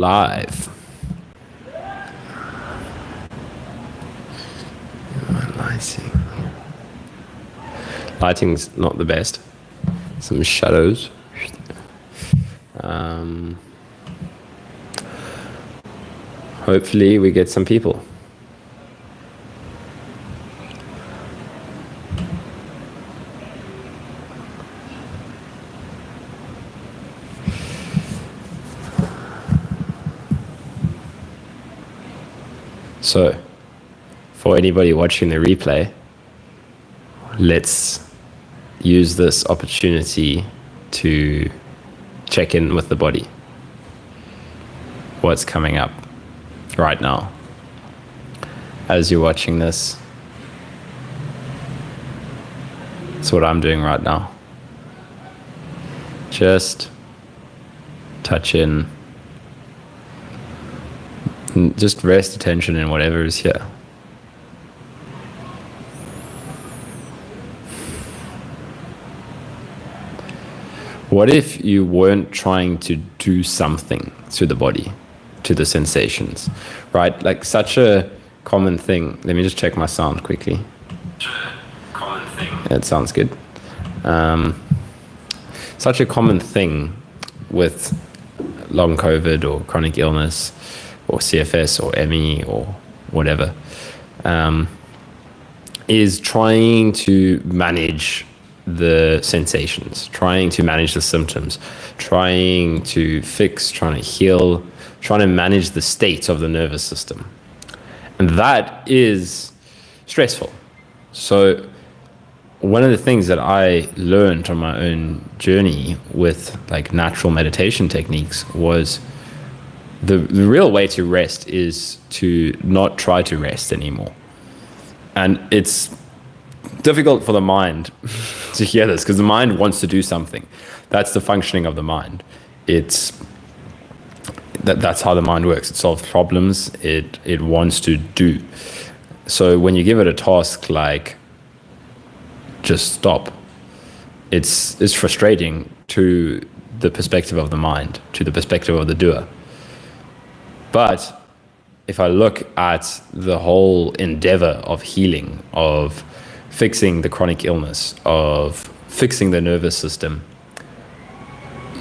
Live. Lighting's not the best. Some shadows. Hopefully we get some people. So, for anybody watching the replay, let's use this opportunity to check in with the body. What's coming up right now as you're watching this? That's what I'm doing right now. Just touch in. Just rest attention in whatever is here. What if you weren't trying to do something to the body, to the sensations, right? Like such a common thing. Let me just check my sound quickly. Common thing. It sounds good. Such a common thing with long COVID or chronic illness or CFS or ME or whatever, is trying to manage the sensations, trying to manage the symptoms, trying to fix, trying to heal, trying to manage the state of the nervous system. And that is stressful. So one of the things that I learned on my own journey with like natural meditation techniques was the real way to rest is to not try to rest anymore. And it's difficult for the mind to hear this because the mind wants to do something. That's the functioning of the mind. That's how the mind works. It solves problems. It wants to do. So when you give it a task like just stop, it's frustrating to the perspective of the mind, to the perspective of the doer. But if I look at the whole endeavor of healing, of fixing the chronic illness, of fixing the nervous system,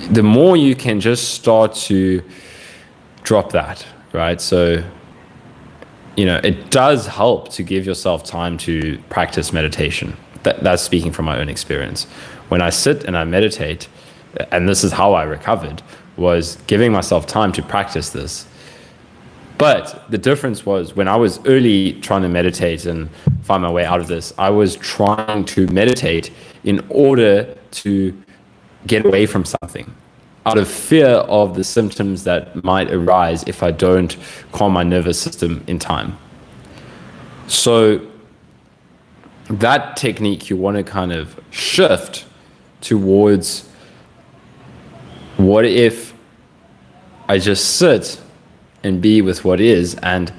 the more you can just start to drop that, right? So, it does help to give yourself time to practice meditation. That's speaking from my own experience. When I sit and I meditate, and this is how I recovered, was giving myself time to practice this. But the difference was when I was early trying to meditate and find my way out of this, I was trying to meditate in order to get away from something, out of fear of the symptoms that might arise if I don't calm my nervous system in time. So that technique you want to kind of shift towards, what if I just sit and be with what is and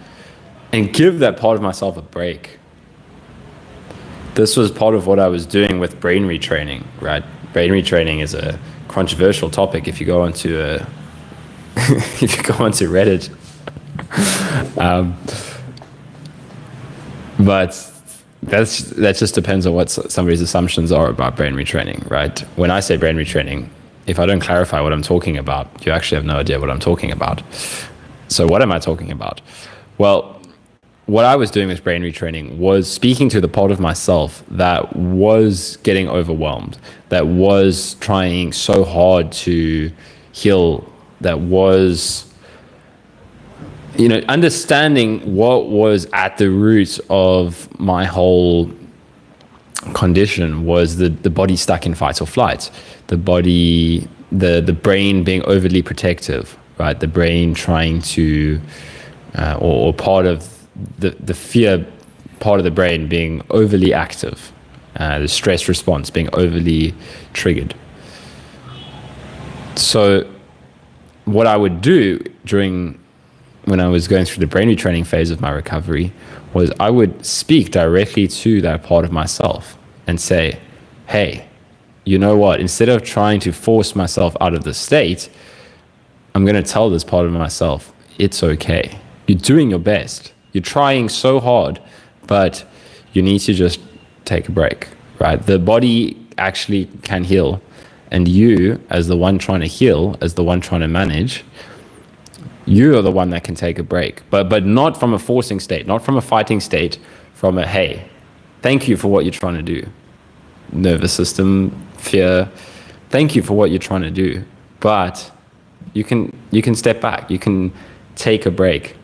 give that part of myself a break. This was part of what I was doing with brain retraining, right? Brain retraining is a controversial topic if you go onto Reddit. But that just depends on what somebody's assumptions are about brain retraining, right? When I say brain retraining, if I don't clarify what I'm talking about, you actually have no idea what I'm talking about. So what am I talking about? Well, what I was doing with brain retraining was speaking to the part of myself that was getting overwhelmed, that was trying so hard to heal, that was, understanding what was at the root of my whole condition was the body stuck in fight or flight, the body, the brain being overly protective, right? The brain trying to, or part of the fear part of the brain being overly active, the stress response being overly triggered. So what I would do when I was going through the brain retraining phase of my recovery was I would speak directly to that part of myself and say, hey, you know what? Instead of trying to force myself out of the state, I'm going to tell this part of myself, it's okay. You're doing your best. You're trying so hard, but you need to just take a break, right? The body actually can heal. And you, as the one trying to heal, as the one trying to manage, you are the one that can take a break. But not from a forcing state, not from a fighting state, from a, hey, thank you for what you're trying to do. Nervous system, fear, thank you for what you're trying to do. But you can step back, you can take a break.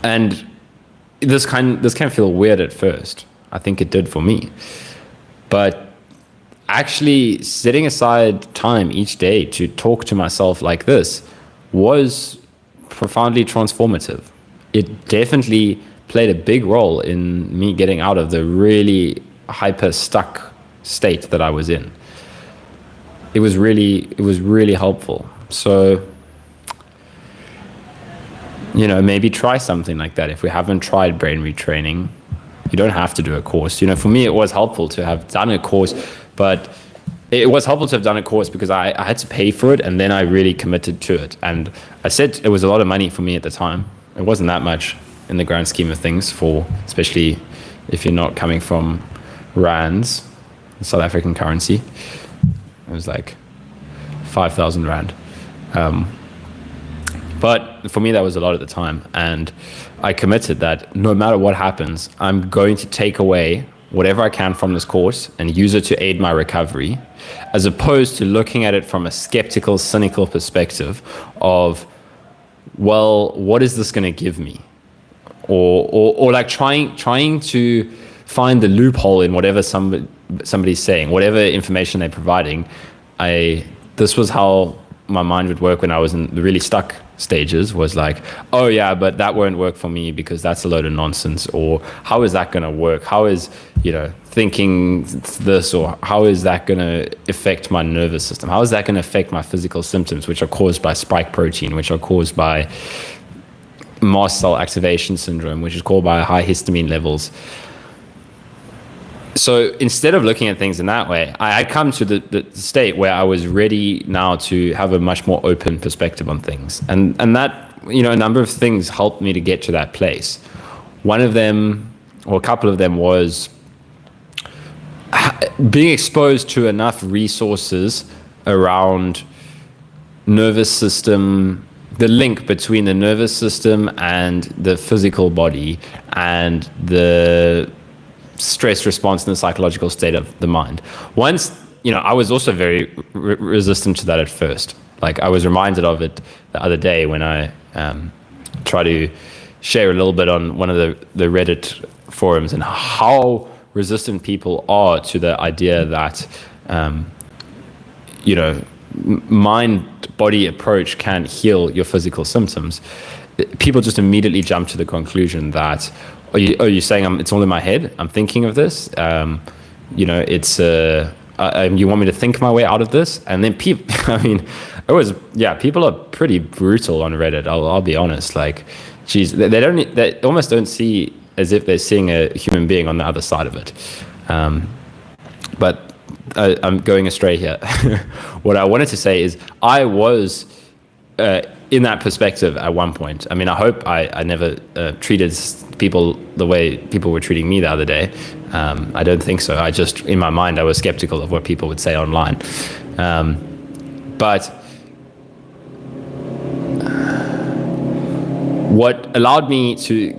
And this can feel weird at first. I think it did for me. But actually setting aside time each day to talk to myself like this was profoundly transformative. It definitely played a big role in me getting out of the really hyper stuck state that I was in. It was really helpful. So, maybe try something like that. If we haven't tried brain retraining, you don't have to do a course. For me, it was helpful to have done a course, but it was helpful to have done a course because I had to pay for it, and then I really committed to it. And I said it was a lot of money for me at the time. It wasn't that much in the grand scheme of things, especially if you're not coming from rands, South African currency. It was like 5,000 rand. But for me, that was a lot at the time. And I committed that no matter what happens, I'm going to take away whatever I can from this course and use it to aid my recovery, as opposed to looking at it from a skeptical, cynical perspective of, well, what is this going to give me? Or like trying to find the loophole in whatever somebody's saying, whatever information they're providing. This was how my mind would work when I was in the really stuck stages, was like, oh yeah, but that won't work for me because that's a load of nonsense. Or how is that going to work? How is, thinking this, or how is that going to affect my nervous system? How is that going to affect my physical symptoms, which are caused by spike protein, which are caused by mast cell activation syndrome, which is caused by high histamine levels? So instead of looking at things in that way, I had come to the state where I was ready now to have a much more open perspective on things. And that, a number of things helped me to get to that place. One of them, or a couple of them, was being exposed to enough resources around nervous system, the link between the nervous system and the physical body, and the stress response and the psychological state of the mind. Once, I was also very resistant to that at first. Like, I was reminded of it the other day when I tried to share a little bit on one of the Reddit forums, and how resistant people are to the idea that, mind-body approach can heal your physical symptoms. People just immediately jump to the conclusion that, you're saying it's all in my head? I'm thinking of this. It's you want me to think my way out of this? And then people, people are pretty brutal on Reddit. I'll be honest. Like, geez, they almost don't see as if they're seeing a human being on the other side of it. But I'm going astray here. What I wanted to say is I was in that perspective at one point. I mean, I hope I never treated people the way people were treating me the other day. I don't think so. I just, in my mind, I was skeptical of what people would say online. But what allowed me to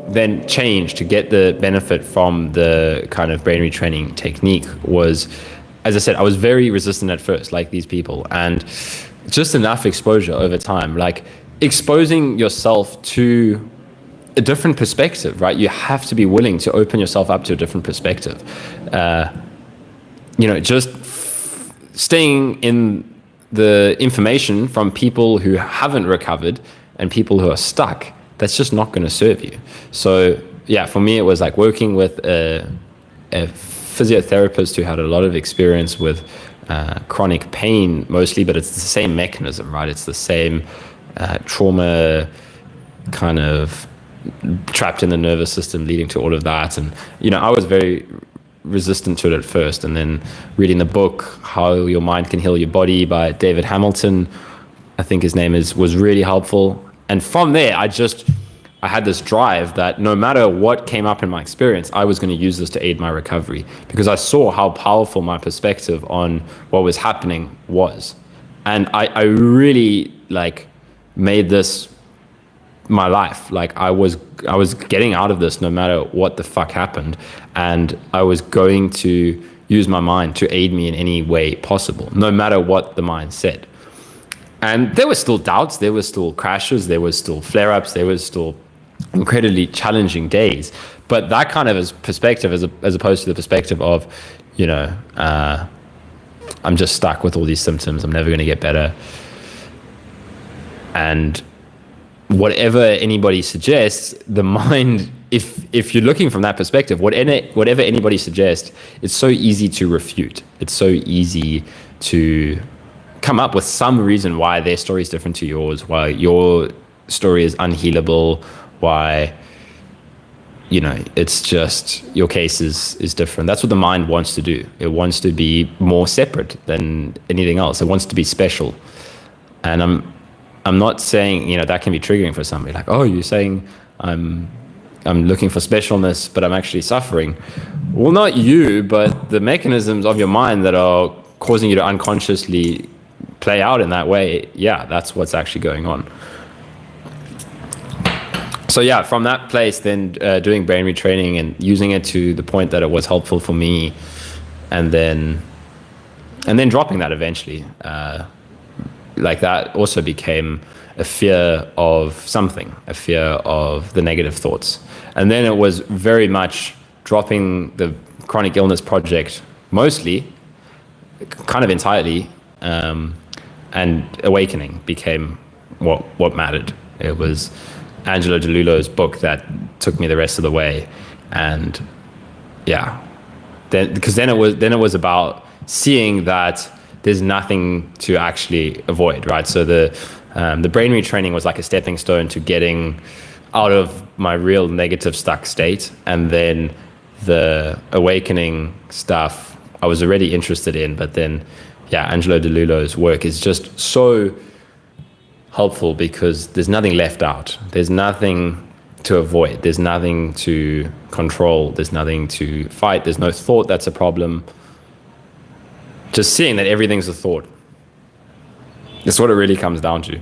then change to get the benefit from the kind of brain retraining technique was, as I said, I was very resistant at first, like these people, and just enough exposure over time, like exposing yourself to a different perspective, right? You have to be willing to open yourself up to a different perspective. Just staying in the information from people who haven't recovered and people who are stuck, that's just not going to serve you. So yeah, for me, it was like working with a physiotherapist who had a lot of experience with chronic pain mostly, but it's the same mechanism, right? It's the same trauma kind of trapped in the nervous system leading to all of that. And, I was very resistant to it at first. And then reading the book, How Your Mind Can Heal Your Body by David Hamilton, I think his name is, was really helpful. And from there, I had this drive that no matter what came up in my experience, I was going to use this to aid my recovery, because I saw how powerful my perspective on what was happening was. And I really like made this my life. Like I was getting out of this no matter what the fuck happened. And I was going to use my mind to aid me in any way possible, no matter what the mind said. And there were still doubts, there were still crashes, there was still flare-ups, there was still incredibly challenging days. But that kind of perspective, as opposed to the perspective of, you know, I'm just stuck with all these symptoms, I'm never going to get better. And whatever anybody suggests, the mind, if you're looking from that perspective, whatever anybody suggests, it's so easy to refute. It's so easy to come up with some reason why their story is different to yours, why your story is unhealable, why, you know, it's just your case is different. That's what the mind wants to do. It wants to be more separate than anything else. It wants to be special. And I'm not saying, you know, that can be triggering for somebody. Like, oh, you're saying I'm looking for specialness, but I'm actually suffering. Well, not you, but the mechanisms of your mind that are causing you to unconsciously play out in that way. Yeah, that's what's actually going on. So yeah, from that place, then doing brain retraining and using it to the point that it was helpful for me, and then dropping that eventually. Like that also became a fear of something, a fear of the negative thoughts. And then it was very much dropping the chronic illness project, mostly, kind of entirely, and awakening became what mattered. It was Angelo DeLullo's book that took me the rest of the way. And yeah, because then it was about seeing that there's nothing to actually avoid, right? So the brain retraining was like a stepping stone to getting out of my real negative stuck state. And then the awakening stuff I was already interested in, but then yeah, Angelo DeLullo's work is just so helpful because there's nothing left out. There's nothing to avoid. There's nothing to control. There's nothing to fight. There's no thought that's a problem. Just seeing that everything's a thought. That's what it really comes down to.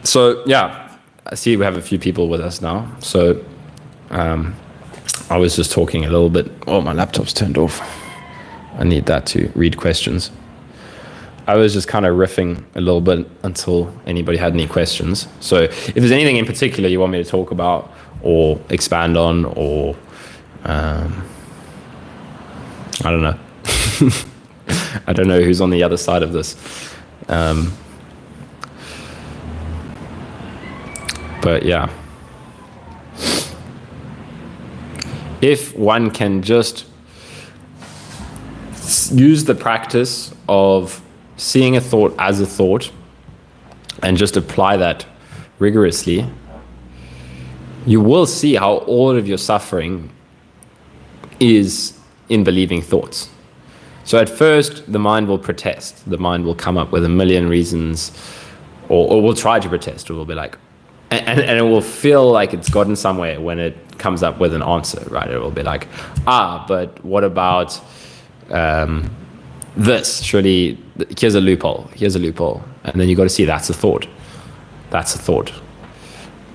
So yeah, I see we have a few people with us now. So I was just talking a little bit. Oh, my laptop's turned off. I need that to read questions. I was just kind of riffing a little bit until anybody had any questions. So if there's anything in particular you want me to talk about or expand on, or I don't know. I don't know who's on the other side of this. But yeah. If one can just use the practice of seeing a thought as a thought and just apply that rigorously, you will see how all of your suffering is in believing thoughts. So at first, the mind will protest. The mind will come up with a million reasons, or will try to protest. It will be like, and it will feel like it's gotten somewhere when it comes up with an answer, right? It will be like, but what about this? Surely, here's a loophole. Here's a loophole. And then you got to see that's a thought. That's a thought.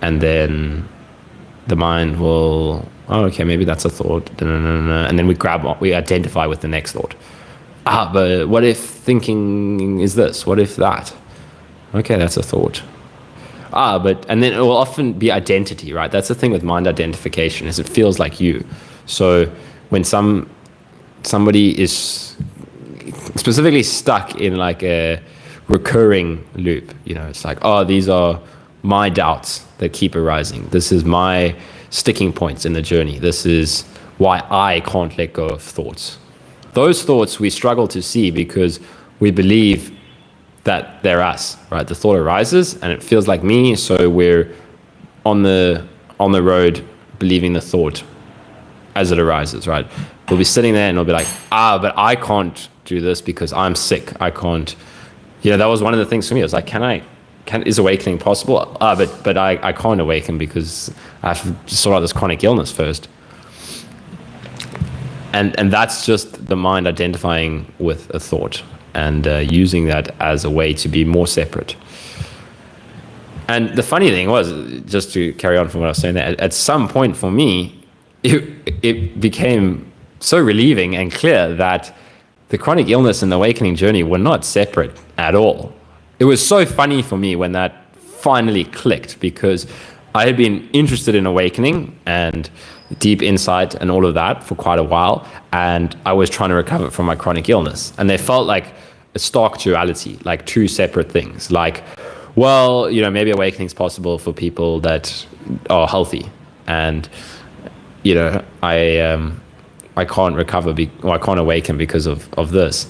And then the mind will, okay, maybe that's a thought. And then we identify with the next thought. But what if thinking is this? What if that? Okay, that's a thought. And then it will often be identity, right? That's the thing with mind identification, is it feels like you. So when somebody is specifically stuck in like a recurring loop, you know, it's like, these are my doubts that keep arising. This is my sticking points in the journey. This is why I can't let go of thoughts. Those thoughts we struggle to see because we believe that they're us, right? The thought arises and it feels like me, so we're on the road believing the thought as it arises, right? We'll be sitting there and we'll be like, but I can't do this because I'm sick. I can't, that was one of the things for me. I was like, is awakening possible? But I can't awaken because I have to sort out this chronic illness first. And that's just the mind identifying with a thought and using that as a way to be more separate. And the funny thing was, just to carry on from what I was saying there, at some point for me, it became so relieving and clear that the chronic illness and the awakening journey were not separate at all. It was so funny for me when that finally clicked, because I had been interested in awakening and deep insight and all of that for quite a while, and I was trying to recover from my chronic illness. And they felt like a stark duality, like two separate things. Like, well, maybe awakening is possible for people that are healthy, and I can't recover, I can't awaken because of this.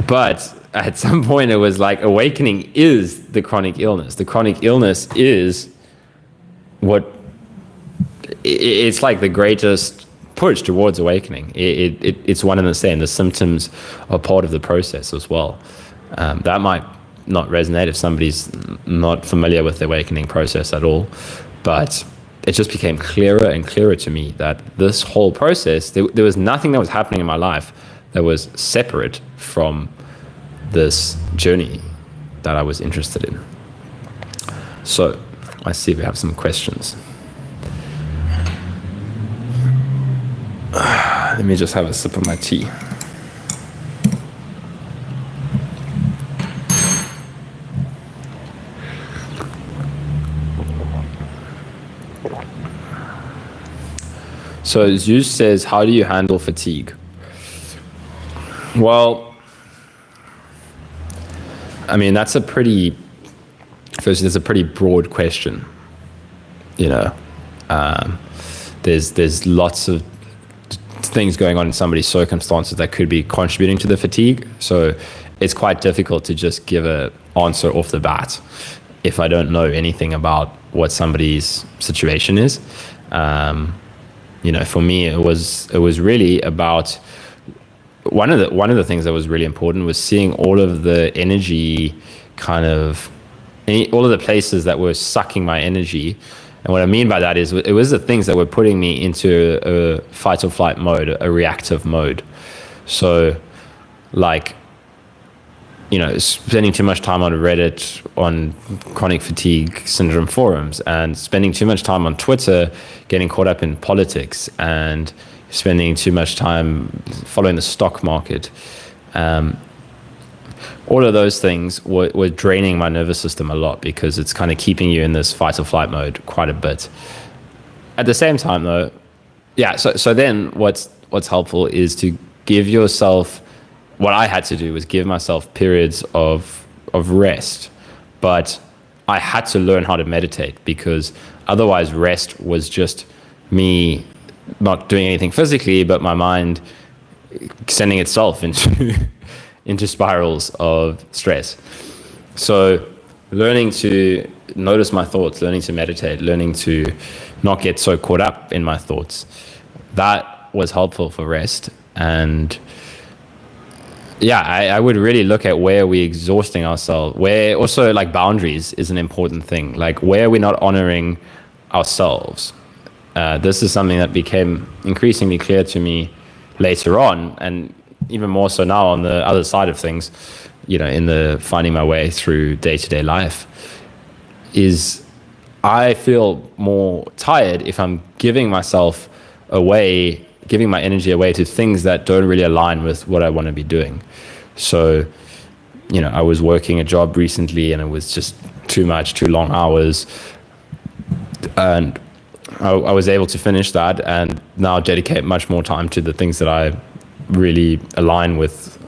But at some point it was like, awakening is the chronic illness. The chronic illness is it's like the greatest push towards awakening. It's one and the same. The symptoms are part of the process as well. That might not resonate if somebody's not familiar with the awakening process at all, but it just became clearer and clearer to me that this whole process, there was nothing that was happening in my life that was separate from this journey that I was interested in. So I see we have some questions. Let me just have a sip of my tea. So Zeus says, how do you handle fatigue? Well, I mean, that's a pretty broad question. There's lots of things going on in somebody's circumstances that could be contributing to the fatigue. So it's quite difficult to just give an answer off the bat if I don't know anything about what somebody's situation is. For me, it was really about one of the things that was really important was seeing all of the energy, all of the places that were sucking my energy. And what I mean by that is it was the things that were putting me into a fight or flight mode, a reactive mode. So like, spending too much time on Reddit, on chronic fatigue syndrome forums, and spending too much time on Twitter, getting caught up in politics, and spending too much time following the stock market. All of those things were draining my nervous system a lot, because it's kind of keeping you in this fight or flight mode quite a bit. At the same time though, so then what's helpful is to give yourself, what I had to do was give myself periods of rest, but I had to learn how to meditate, because otherwise rest was just me not doing anything physically, but my mind sending itself into spirals of stress. So learning to notice my thoughts, learning to meditate, learning to not get so caught up in my thoughts, that was helpful for rest. And I would really look at where we're exhausting ourselves, where also like boundaries is an important thing, like where we're not honoring ourselves. This is something that became increasingly clear to me later on, and even more so now on the other side of things, in the finding my way through day-to-day life, is I feel more tired if I'm giving my energy away to things that don't really align with what I want to be doing. So, I was working a job recently and it was just too long hours, and I was able to finish that and now dedicate much more time to the things that I really align with,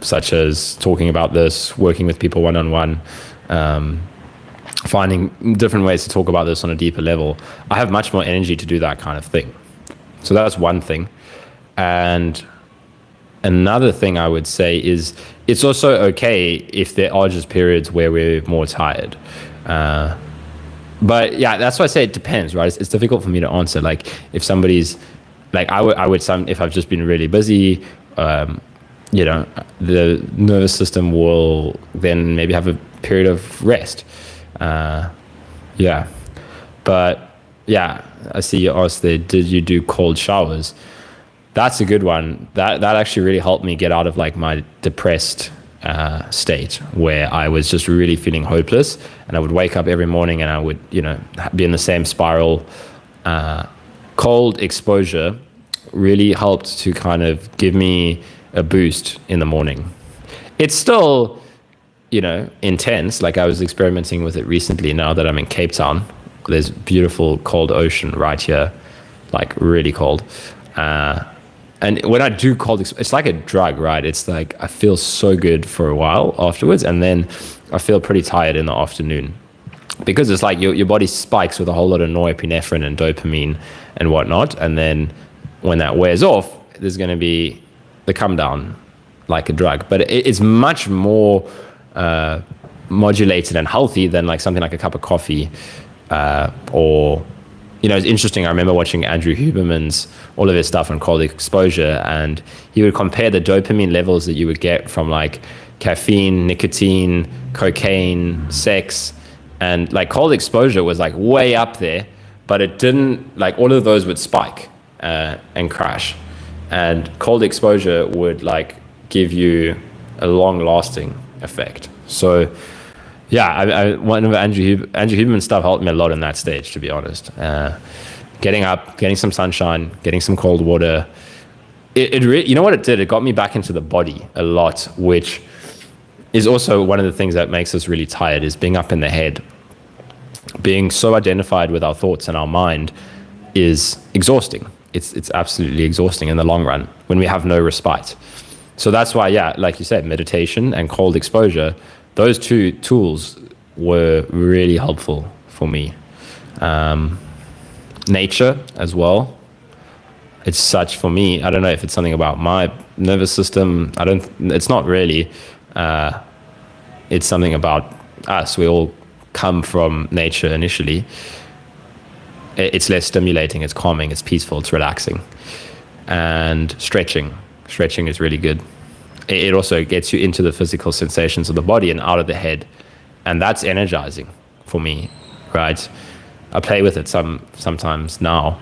such as talking about this, working with people one-on-one, finding different ways to talk about this on a deeper level. I have much more energy to do that kind of thing. So that's one thing. And another thing I would say is it's also okay if there are just periods where we're more tired. But that's why I say it depends, right? It's difficult for me to answer. Like if somebody's like, if I've just been really busy, the nervous system will then maybe have a period of rest. Yeah. But yeah, I see you asked there, did you do cold showers? That's a good one. That actually really helped me get out of like my depressed state where I was just really feeling hopeless, and I would wake up every morning and I would, be in the same spiral. Cold exposure really helped to kind of give me a boost in the morning. It's still, intense. Like I was experimenting with it recently now that I'm in Cape Town. There's beautiful cold ocean right here, like really cold. And when I do cold, it's like a drug, right? It's like I feel so good for a while afterwards, and then I feel pretty tired in the afternoon, because it's like your body spikes with a whole lot of norepinephrine and dopamine and whatnot. And then when that wears off, there's going to be the come down like a drug. But it's much more modulated and healthy than like something like a cup of coffee or... it's interesting. I remember watching Andrew Huberman's, all of his stuff on cold exposure, and he would compare the dopamine levels that you would get from like caffeine, nicotine, cocaine, sex, and like cold exposure was like way up there, but it didn't, like all of those would spike and crash. And cold exposure would like give you a long lasting effect. So yeah, one of Andrew Huberman's stuff helped me a lot in that stage, to be honest. Getting up, getting some sunshine, getting some cold water. It really, you know what it did? It got me back into the body a lot, which is also one of the things that makes us really tired, is being up in the head. Being so identified with our thoughts and our mind is exhausting. It's absolutely exhausting in the long run when we have no respite. So that's why, yeah, like you said, meditation and cold exposure, those two tools were really helpful for me. Nature as well. It's such, for me, I don't know if it's something about my nervous system. It's not really. It's something about us. We all come from nature initially. It's less stimulating, it's calming, it's peaceful, it's relaxing. And stretching is really good. It also gets you into the physical sensations of the body and out of the head. And that's energizing for me, right? I play with it sometimes now,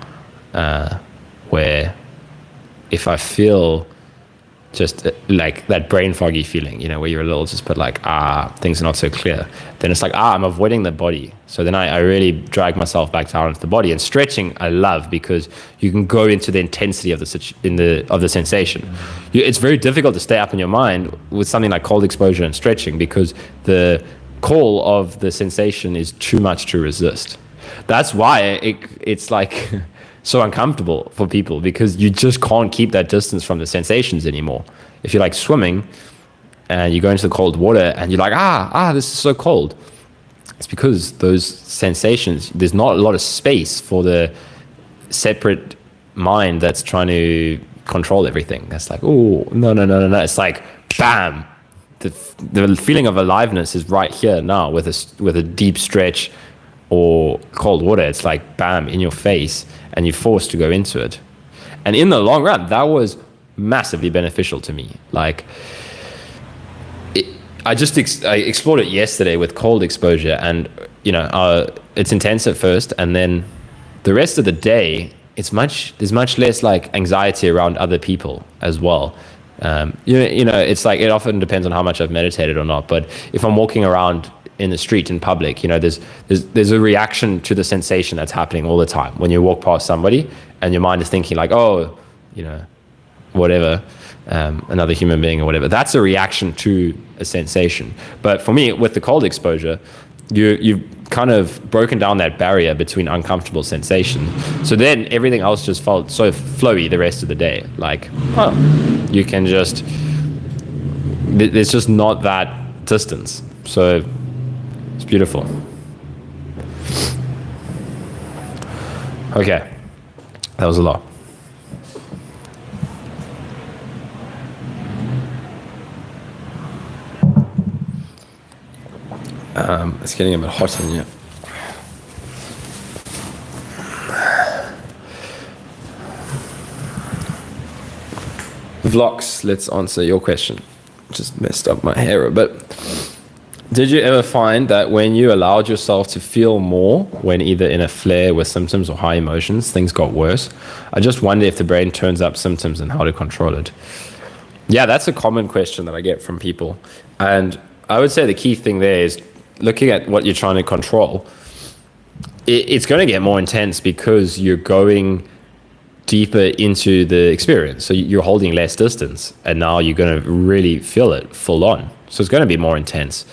where if I feel just like that brain foggy feeling, where you're a little just put like, things are not so clear, then it's like, I'm avoiding the body. So then I really drag myself back down into the body. And stretching I love, because you can go into the intensity of the sensation. It's very difficult to stay up in your mind with something like cold exposure and stretching, because the call of the sensation is too much to resist. That's why it's like so uncomfortable for people, because you just can't keep that distance from the sensations anymore. If you're like swimming and you go into the cold water and you're like, this is so cold, it's because those sensations, there's not a lot of space for the separate mind that's trying to control everything. That's like, no. It's like, bam, the feeling of aliveness is right here now with a deep stretch or cold water. It's like, bam, in your face, and you're forced to go into it. And in the long run, that was massively beneficial to me. Like, I explored it yesterday with cold exposure, and it's intense at first, and then the rest of the day, there's much less like anxiety around other people as well. It's like, it often depends on how much I've meditated or not. But if I'm walking around in the street in public, there's a reaction to the sensation that's happening all the time when you walk past somebody and your mind is thinking like, whatever, another human being or whatever. That's a reaction to a sensation. But for me, with the cold exposure, you've kind of broken down that barrier between uncomfortable sensation. So then everything else just felt so flowy the rest of the day. Like, you can just, there's just not that distance. So it's beautiful. Okay, that was a lot. It's getting a bit hot in here. Vlogs, let's answer your question. Just messed up my hair a bit. Did you ever find that when you allowed yourself to feel more, when either in a flare with symptoms or high emotions, things got worse? I just wonder if the brain turns up symptoms and how to control it. Yeah, that's a common question that I get from people. And I would say the key thing there is looking at what you're trying to control. It's going to get more intense because you're going deeper into the experience. So you're holding less distance, and now you're going to really feel it full on. So it's going to be more intense.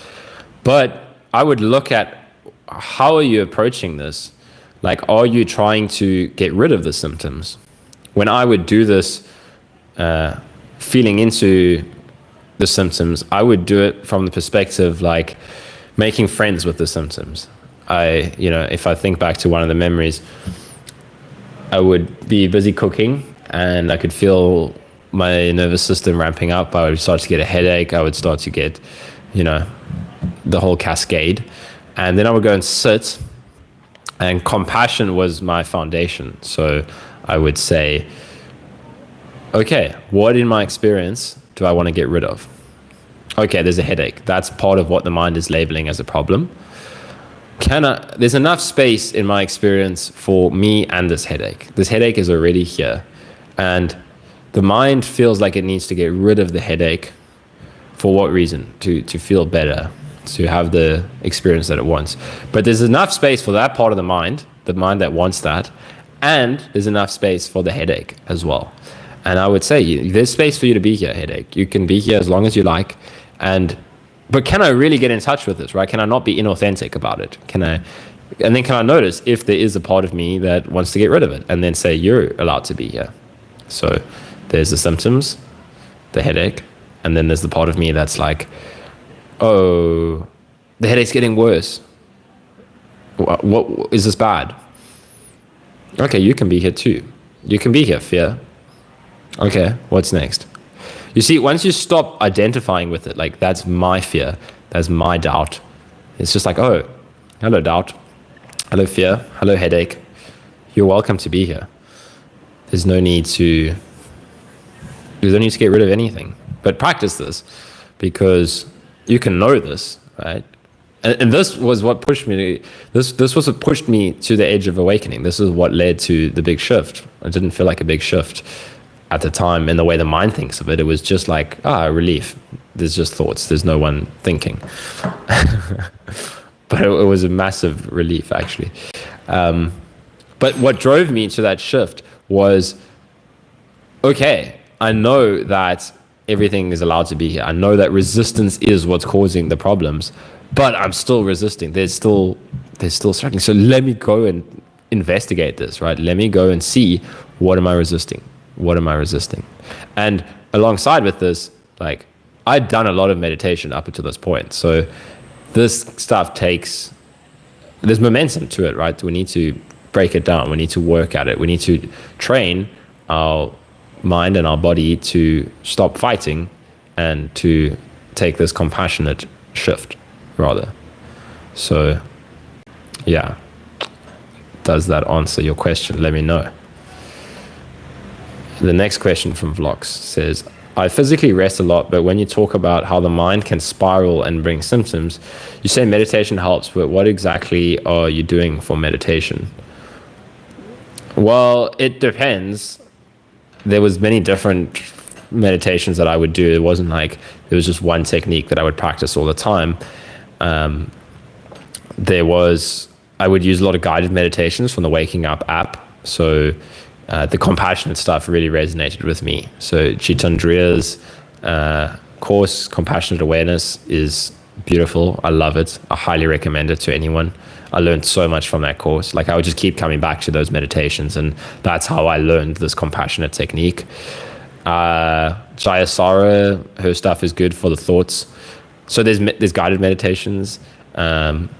But I would look at, how are you approaching this? Like, are you trying to get rid of the symptoms? When I would do this, feeling into the symptoms, I would do it from the perspective like making friends with the symptoms. If I think back to one of the memories, I would be busy cooking and I could feel my nervous system ramping up. I would start to get a headache. I would start to get, the whole cascade. And then I would go and sit, and compassion was my foundation. So I would say, okay, what in my experience do I want to get rid of? Okay, there's a headache. That's part of what the mind is labeling as a problem. There's enough space in my experience for me and this headache. This headache is already here. And the mind feels like it needs to get rid of the headache. For what reason? To feel better, to have the experience that it wants. But there's enough space for that part of the mind that wants that, and there's enough space for the headache as well. And I would say there's space for you to be here, headache. You can be here as long as you like. But can I really get in touch with this, right? Can I not be inauthentic about it? Can I notice if there is a part of me that wants to get rid of it, and then say, you're allowed to be here. So there's the symptoms, the headache, and then there's the part of me that's like, oh, the headache's getting worse. What is this bad? Okay, you can be here too. You can be here, fear. Okay, what's next? You see, once you stop identifying with it, like, that's my fear, that's my doubt. It's just like, oh, hello doubt, hello fear, hello headache. You're welcome to be here. There's no need to get rid of anything. But practice this, because you can know this, right? And this was what pushed me. This was what pushed me to the edge of awakening. This is what led to the big shift. It didn't feel like a big shift at the time in the way the mind thinks of it. It was just like, relief. There's just thoughts. There's no one thinking. But it was a massive relief, actually. But what drove me to that shift was, okay, I know that everything is allowed to be here. I know that resistance is what's causing the problems, but I'm still resisting. There's still struggling. So let me go and investigate this, right? Let me go and see, what am I resisting? What am I resisting? And alongside with this, like, I'd done a lot of meditation up until this point. So this stuff there's momentum to it, right? We need to break it down. We need to work at it. We need to train our mind and our body to stop fighting and to take this compassionate shift, rather. So, yeah. Does that answer your question? Let me know. The next question from Vlogs says, I physically rest a lot, but when you talk about how the mind can spiral and bring symptoms, you say meditation helps, but what exactly are you doing for meditation? Well, it depends. There was many different meditations that I would do. It wasn't like there was just one technique that I would practice all the time. I would use a lot of guided meditations from the Waking Up app. So the compassionate stuff really resonated with me. So Chitandriya's course, Compassionate Awareness, is beautiful. I love it. I highly recommend it to anyone. I learned so much from that course. Like, I would just keep coming back to those meditations, and that's how I learned this compassionate technique. Jayasara, her stuff is good for the thoughts. So there's guided meditations, and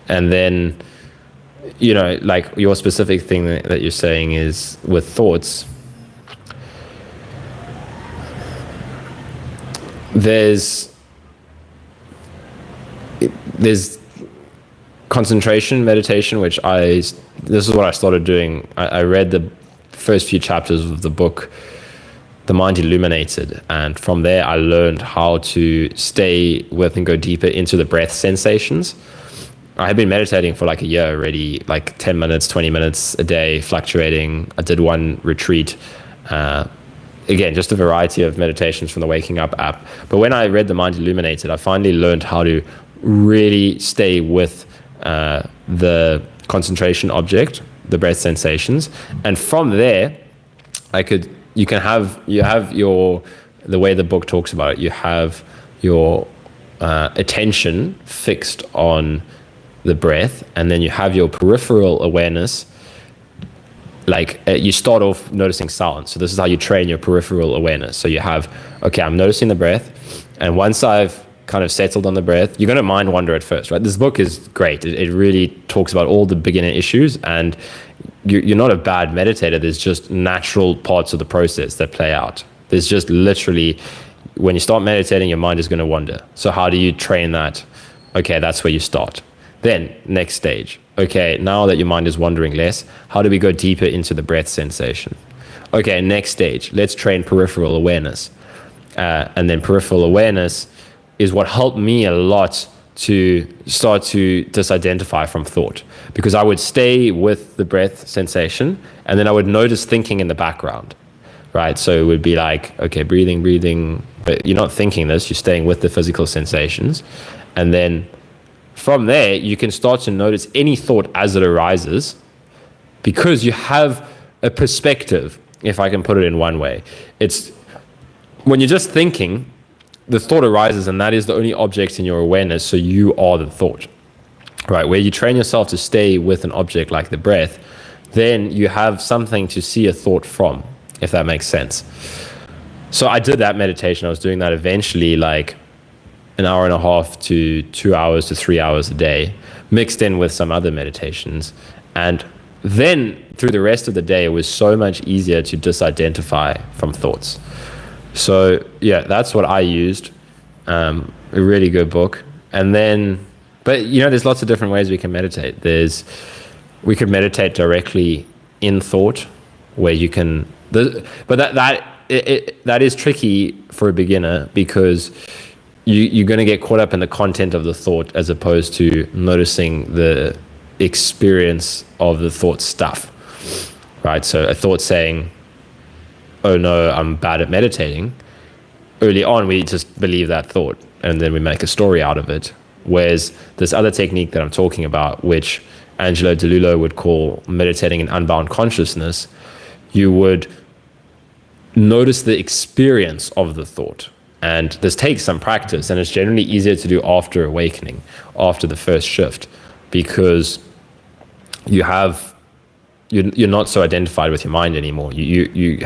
then, like, your specific thing that you're saying is with thoughts. There's concentration meditation, which this is what I started doing. I read the first few chapters of the book the mind illuminated. And from there, I learned how to stay with and go deeper into the breath sensations. I had been meditating for like a year already, like 10 minutes, 20 minutes a day, fluctuating. I did one retreat. Again, just a variety of meditations from the Waking Up app. But when I read The Mind Illuminated, I finally learned how to really stay with the concentration object, the breath sensations. And from there, you have the way the book talks about it, you have your attention fixed on the breath, and then you have your peripheral awareness. Like you start off noticing sound. So this is how you train your peripheral awareness. So you have, okay, I'm noticing the breath. And once I've kind of settled on the breath, you're going to mind wander at first, right? This book is great. It really talks about all the beginner issues, and you're not a bad meditator. There's just natural parts of the process that play out. There's just literally, when you start meditating, your mind is going to wander. So how do you train that? Okay, that's where you start. Then next stage. Okay, now that your mind is wandering less, how do we go deeper into the breath sensation? Okay, next stage, let's train peripheral awareness. And then peripheral awareness is what helped me a lot to start to disidentify from thought, because I would stay with the breath sensation and then I would notice thinking in the background, right? So it would be like, okay, breathing, but you're not thinking this, you're staying with the physical sensations. And then from there, you can start to notice any thought as it arises, because you have a perspective, if I can put it in one way. It's when you're just thinking, the thought arises, and that is the only object in your awareness, so you are the thought, right? Where you train yourself to stay with an object like the breath, then you have something to see a thought from, if that makes sense. So I did that meditation. I was doing that eventually, like an hour and a half to 2 hours to 3 hours a day, mixed in with some other meditations. And then through the rest of the day, it was so much easier to disidentify from thoughts. So yeah, that's what I used. A really good book. And then, but there's lots of different ways we can meditate. We could meditate directly in thought, where you can, but that is tricky for a beginner, because you're going to get caught up in the content of the thought as opposed to noticing the experience of the thought stuff, right? So a thought saying, oh no, I'm bad at meditating. Early on, we just believe that thought and then we make a story out of it. Whereas this other technique that I'm talking about, which Angelo DeLullo would call meditating in unbound consciousness, you would notice the experience of the thought. And this takes some practice, and it's generally easier to do after awakening, after the first shift, because you're not so identified with your mind anymore. You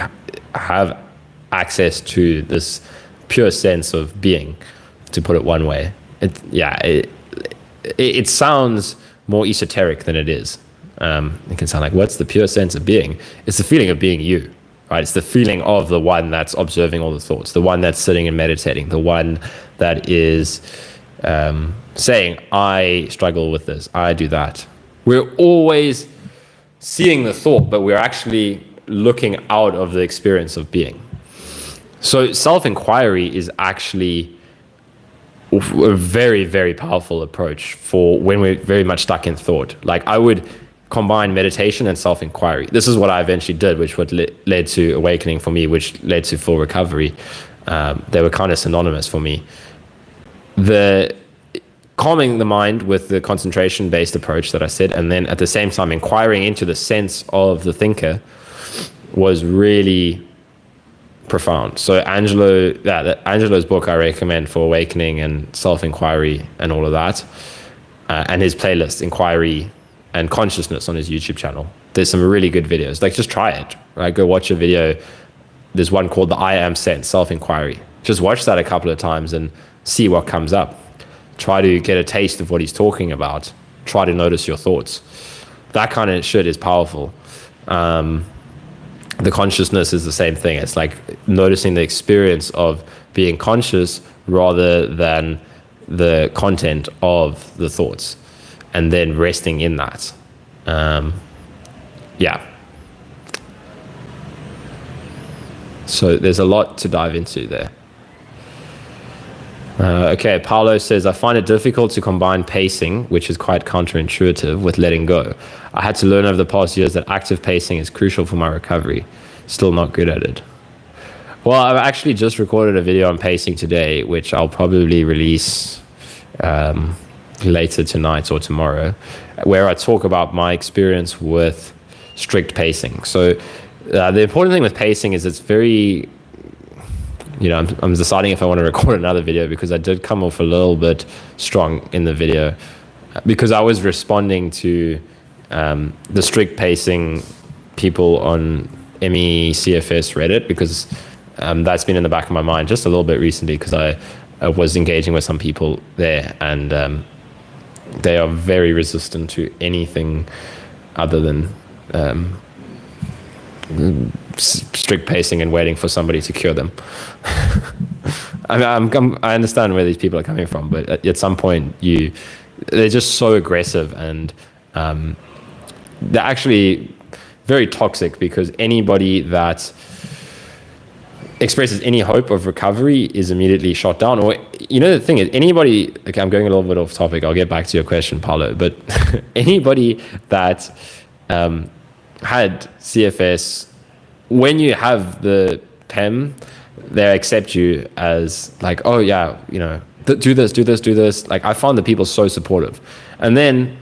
have access to this pure sense of being, to put it one way. It sounds more esoteric than it is. It can sound like, what's the pure sense of being? It's the feeling of being you. Right, it's the feeling of the one that's observing all the thoughts, the one that's sitting and meditating, the one that is saying, I struggle with this, I do that. We're always seeing the thought, but we're actually looking out of the experience of being. So self-inquiry is actually a very, very powerful approach for when we're very much stuck in thought. Like I would combine meditation and self-inquiry. This is what I eventually did, which led to awakening for me, which led to full recovery. They were kind of synonymous for me. The calming the mind with the concentration-based approach that I said, and then at the same time inquiring into the sense of the thinker, was really profound. So Angelo's book I recommend for awakening and self-inquiry and all of that, and his playlist, Inquiry and Consciousness, on his YouTube channel. There's some really good videos. Like, just try it, right? Go watch a video. There's one called the I Am Sense, Self-Inquiry. Just watch that a couple of times and see what comes up. Try to get a taste of what he's talking about. Try to notice your thoughts. That kind of shit is powerful. The consciousness is the same thing. It's like noticing the experience of being conscious rather than the content of the thoughts, and then resting in that. So there's a lot to dive into there. Okay, Paolo says, I find it difficult to combine pacing, which is quite counterintuitive, with letting go. I had to learn over the past years that active pacing is crucial for my recovery. Still not good at it. Well, I've actually just recorded a video on pacing today, which I'll probably release later tonight or tomorrow, where I talk about my experience with strict pacing. So the important thing with pacing is it's very, I'm deciding if I want to record another video, because I did come off a little bit strong in the video because I was responding to the strict pacing people on MECFS Reddit, because that's been in the back of my mind just a little bit recently, because I was engaging with some people there, and they are very resistant to anything other than strict pacing and waiting for somebody to cure them. I understand where these people are coming from, but at some point they're just so aggressive, and they're actually very toxic, because anybody that expresses any hope of recovery is immediately shot down. Or, the thing is, anybody, okay, I'm going a little bit off topic, I'll get back to your question, Paolo, but anybody that had CFS, when you have the PEM, they accept you as like, oh yeah, do this. Like, I found the people so supportive. And then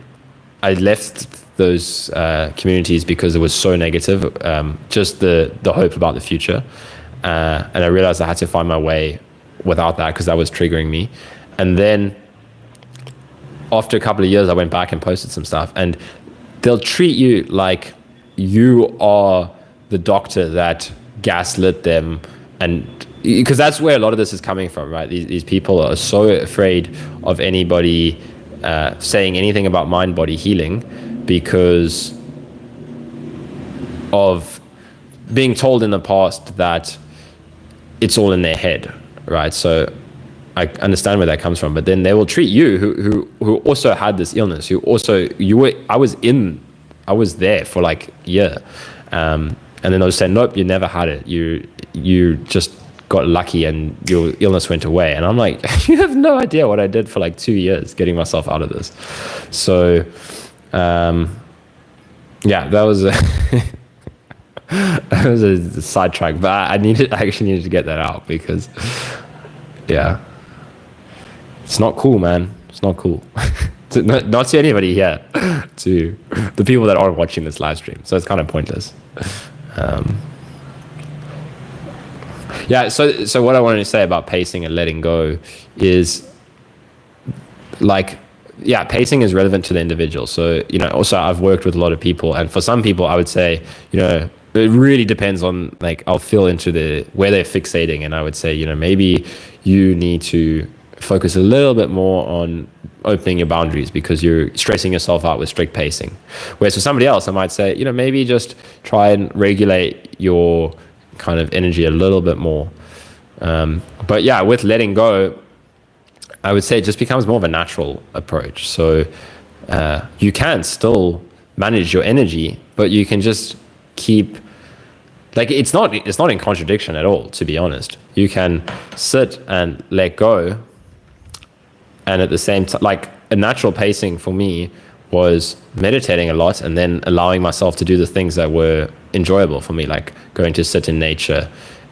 I left those communities because it was so negative, just the hope about the future. And I realized I had to find my way without that, because that was triggering me. And then after a couple of years, I went back and posted some stuff, and they'll treat you like you are the doctor that gaslit them. And because that's where a lot of this is coming from, right? These people are so afraid of anybody saying anything about mind-body healing, because of being told in the past that it's all in their head, right? So I understand where that comes from, but then they will treat you who also had this illness, who also I was there for like a year, and then they'll say, nope, you never had it, you just got lucky and your illness went away. And I'm like, you have no idea what I did for like 2 years getting myself out of this. So yeah, that was that was a sidetrack, but I actually needed to get that out, because yeah, it's not cool, man. It's not cool. Not to anybody here, to the people that aren't watching this live stream. So it's kind of pointless. Yeah, so what I wanted to say about pacing and letting go is, like, yeah, pacing is relevant to the individual. So, also I've worked with a lot of people, and for some people I would say, it really depends on, like, I'll feel into where they're fixating, and I would say, maybe you need to focus a little bit more on opening your boundaries, because you're stressing yourself out with strict pacing. Whereas for somebody else, I might say, maybe just try and regulate your kind of energy a little bit more. But yeah, with letting go, I would say it just becomes more of a natural approach. So you can still manage your energy, but you can just keep, like, it's not in contradiction at all, to be honest. You can sit and let go, and at the same time, like, a natural pacing for me was meditating a lot, and then allowing myself to do the things that were enjoyable for me, like going to sit in nature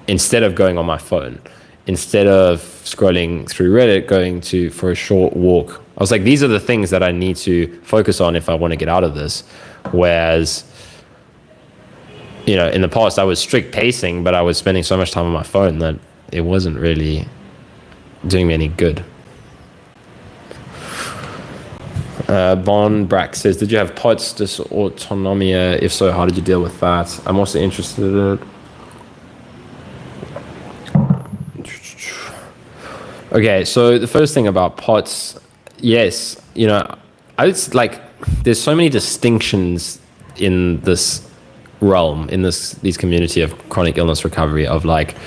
instead of going on my phone, instead of scrolling through Reddit, going for a short walk. I was like, these are the things that I need to focus on if I want to get out of this. Whereas, in the past I was strict pacing, but I was spending so much time on my phone that it wasn't really doing me any good. Von Brack says, did you have POTS dysautonomia? If so, how did you deal with that? I'm also interested in it. Okay, so the first thing about POTS, yes, it's like, there's so many distinctions in this realm, in these community of chronic illness recovery, of like,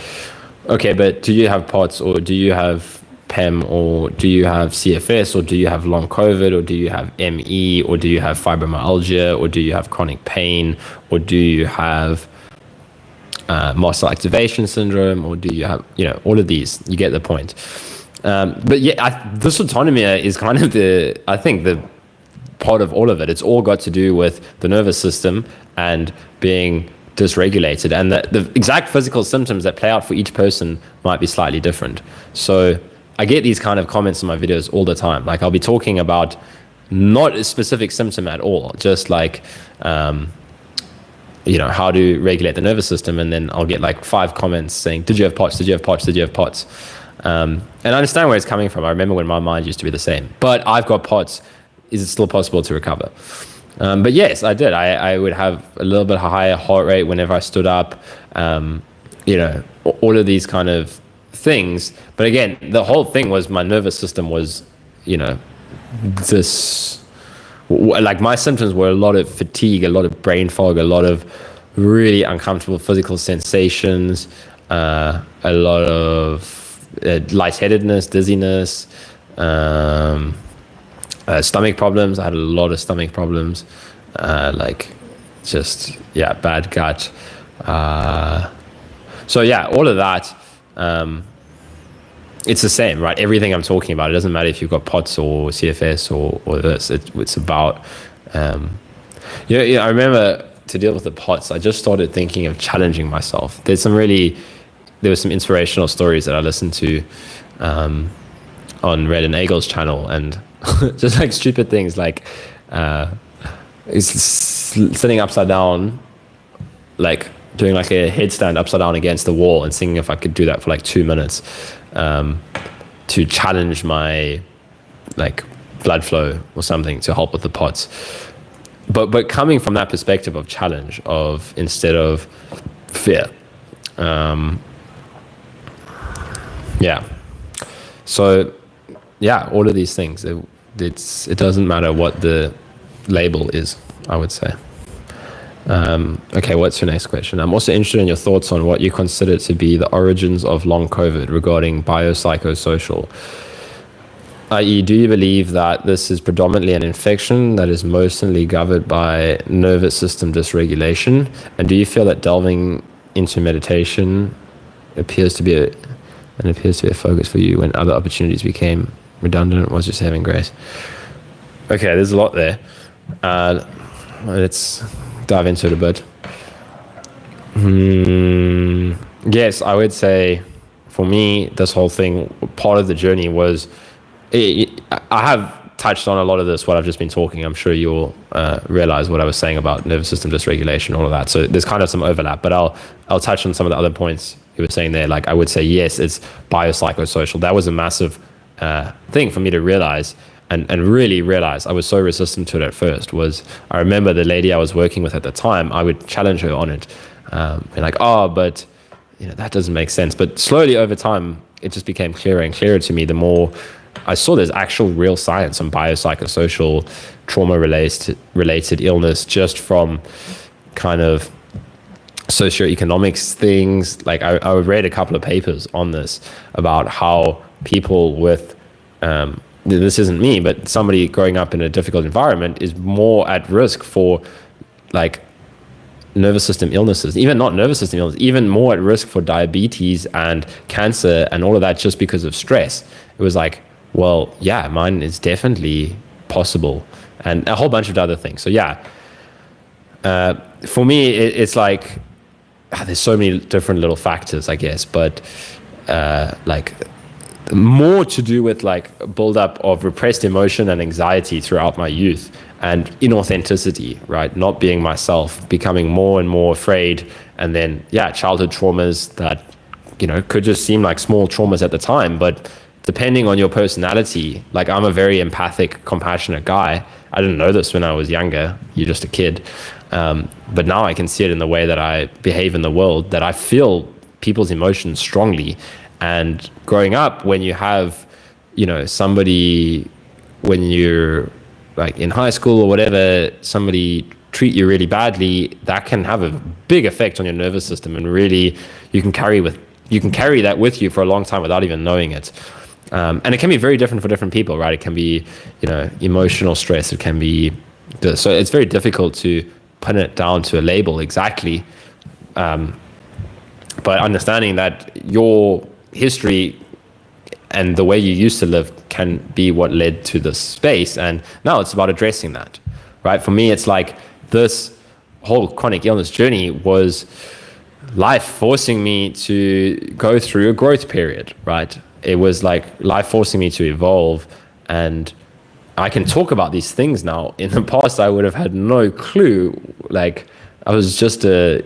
okay, but do you have POTS, or do you have PEM, or do you have CFS, or do you have long COVID, or do you have ME, or do you have fibromyalgia, or do you have chronic pain, or do you have muscle activation syndrome, or do you have, all of these? You get the point. But yeah, this autonomy is kind of I think the part of all of it. It's all got to do with the nervous system and being dysregulated, and the exact physical symptoms that play out for each person might be slightly different. So I get these kind of comments in my videos all the time. Like, I'll be talking about not a specific symptom at all, just like how to regulate the nervous system, and then I'll get like 5 comments saying, did you have POTS, did you have POTS, did you have POTS? And I understand where it's coming from. I remember when my mind used to be the same, but I've got POTS. Is it still possible to recover? But yes, I did. I would have a little bit higher heart rate whenever I stood up, all of these kind of things. But again, the whole thing was my nervous system was, like my symptoms were a lot of fatigue, a lot of brain fog, a lot of really uncomfortable physical sensations, a lot of lightheadedness, dizziness, stomach problems. I had a lot of stomach problems, bad gut. So yeah, all of that, it's the same, right? Everything I'm talking about, it doesn't matter if you've got POTS or CFS or this. It's about, I remember to deal with the POTS, I just started thinking of challenging myself. There were some inspirational stories that I listened to on Red and Eagle's channel, and just like stupid things like sitting upside down, like doing like a headstand upside down against the wall and seeing if I could do that for like 2 minutes, to challenge my like blood flow or something to help with the POTS. But coming from that perspective of challenge, of instead of fear. So yeah, all of these things, it doesn't matter what the label is, I would say. Okay, what's your next question? I'm also interested in your thoughts on what you consider to be the origins of long COVID regarding biopsychosocial. I.e., do you believe that this is predominantly an infection that is mostly governed by nervous system dysregulation? And do you feel that delving into meditation appears to be a focus for you when other opportunities became redundant? Was just having grace? Okay, there's a lot there. Let's dive into it a bit. Yes, I would say for me, this whole thing, part of the journey was, I have touched on a lot of this, what I've just been talking. I'm sure you'll realize what I was saying about nervous system dysregulation, all of that. So there's kind of some overlap, but I'll touch on some of the other points you were saying there. Like, I would say, yes, it's biopsychosocial. That was a massive thing for me to realize. And really realize I was so resistant to it at first. I remember the lady I was working with at the time, I would challenge her on it. And like, but that doesn't make sense. But slowly over time, it just became clearer and clearer to me the more I saw there's actual real science on biopsychosocial trauma-related illness, just from kind of socioeconomics things. Like I read a couple of papers on this about how people with this isn't me, but somebody growing up in a difficult environment is more at risk for like nervous system illnesses, even not nervous system illness, even more at risk for diabetes and cancer and all of that, just because of stress. It was like, well, yeah, mine is definitely possible, and a whole bunch of other things. So yeah, for me, it's like, there's so many different little factors, I guess, but like more to do with like a buildup of repressed emotion and anxiety throughout my youth, and inauthenticity, right? Not being myself, becoming more and more afraid. And then, childhood traumas that, could just seem like small traumas at the time, but depending on your personality, like I'm a very empathic, compassionate guy. I didn't know this when I was younger. You're just a kid. But now I can see it in the way that I behave in the world, that I feel people's emotions strongly. And growing up, when you have, somebody, when you're like in high school or whatever, somebody treat you really badly, that can have a big effect on your nervous system, and really you can carry that with you for a long time without even knowing it. And it can be very different for different people, right? It can be, emotional stress. It can be so it's very difficult to put it down to a label exactly. But understanding that your history and the way you used to live can be what led to this space. And now it's about addressing that, right? For me, it's like this whole chronic illness journey was life forcing me to go through a growth period, right? It was like life forcing me to evolve, and I can talk about these things now. In the past, I would have had no clue. Like, I was just a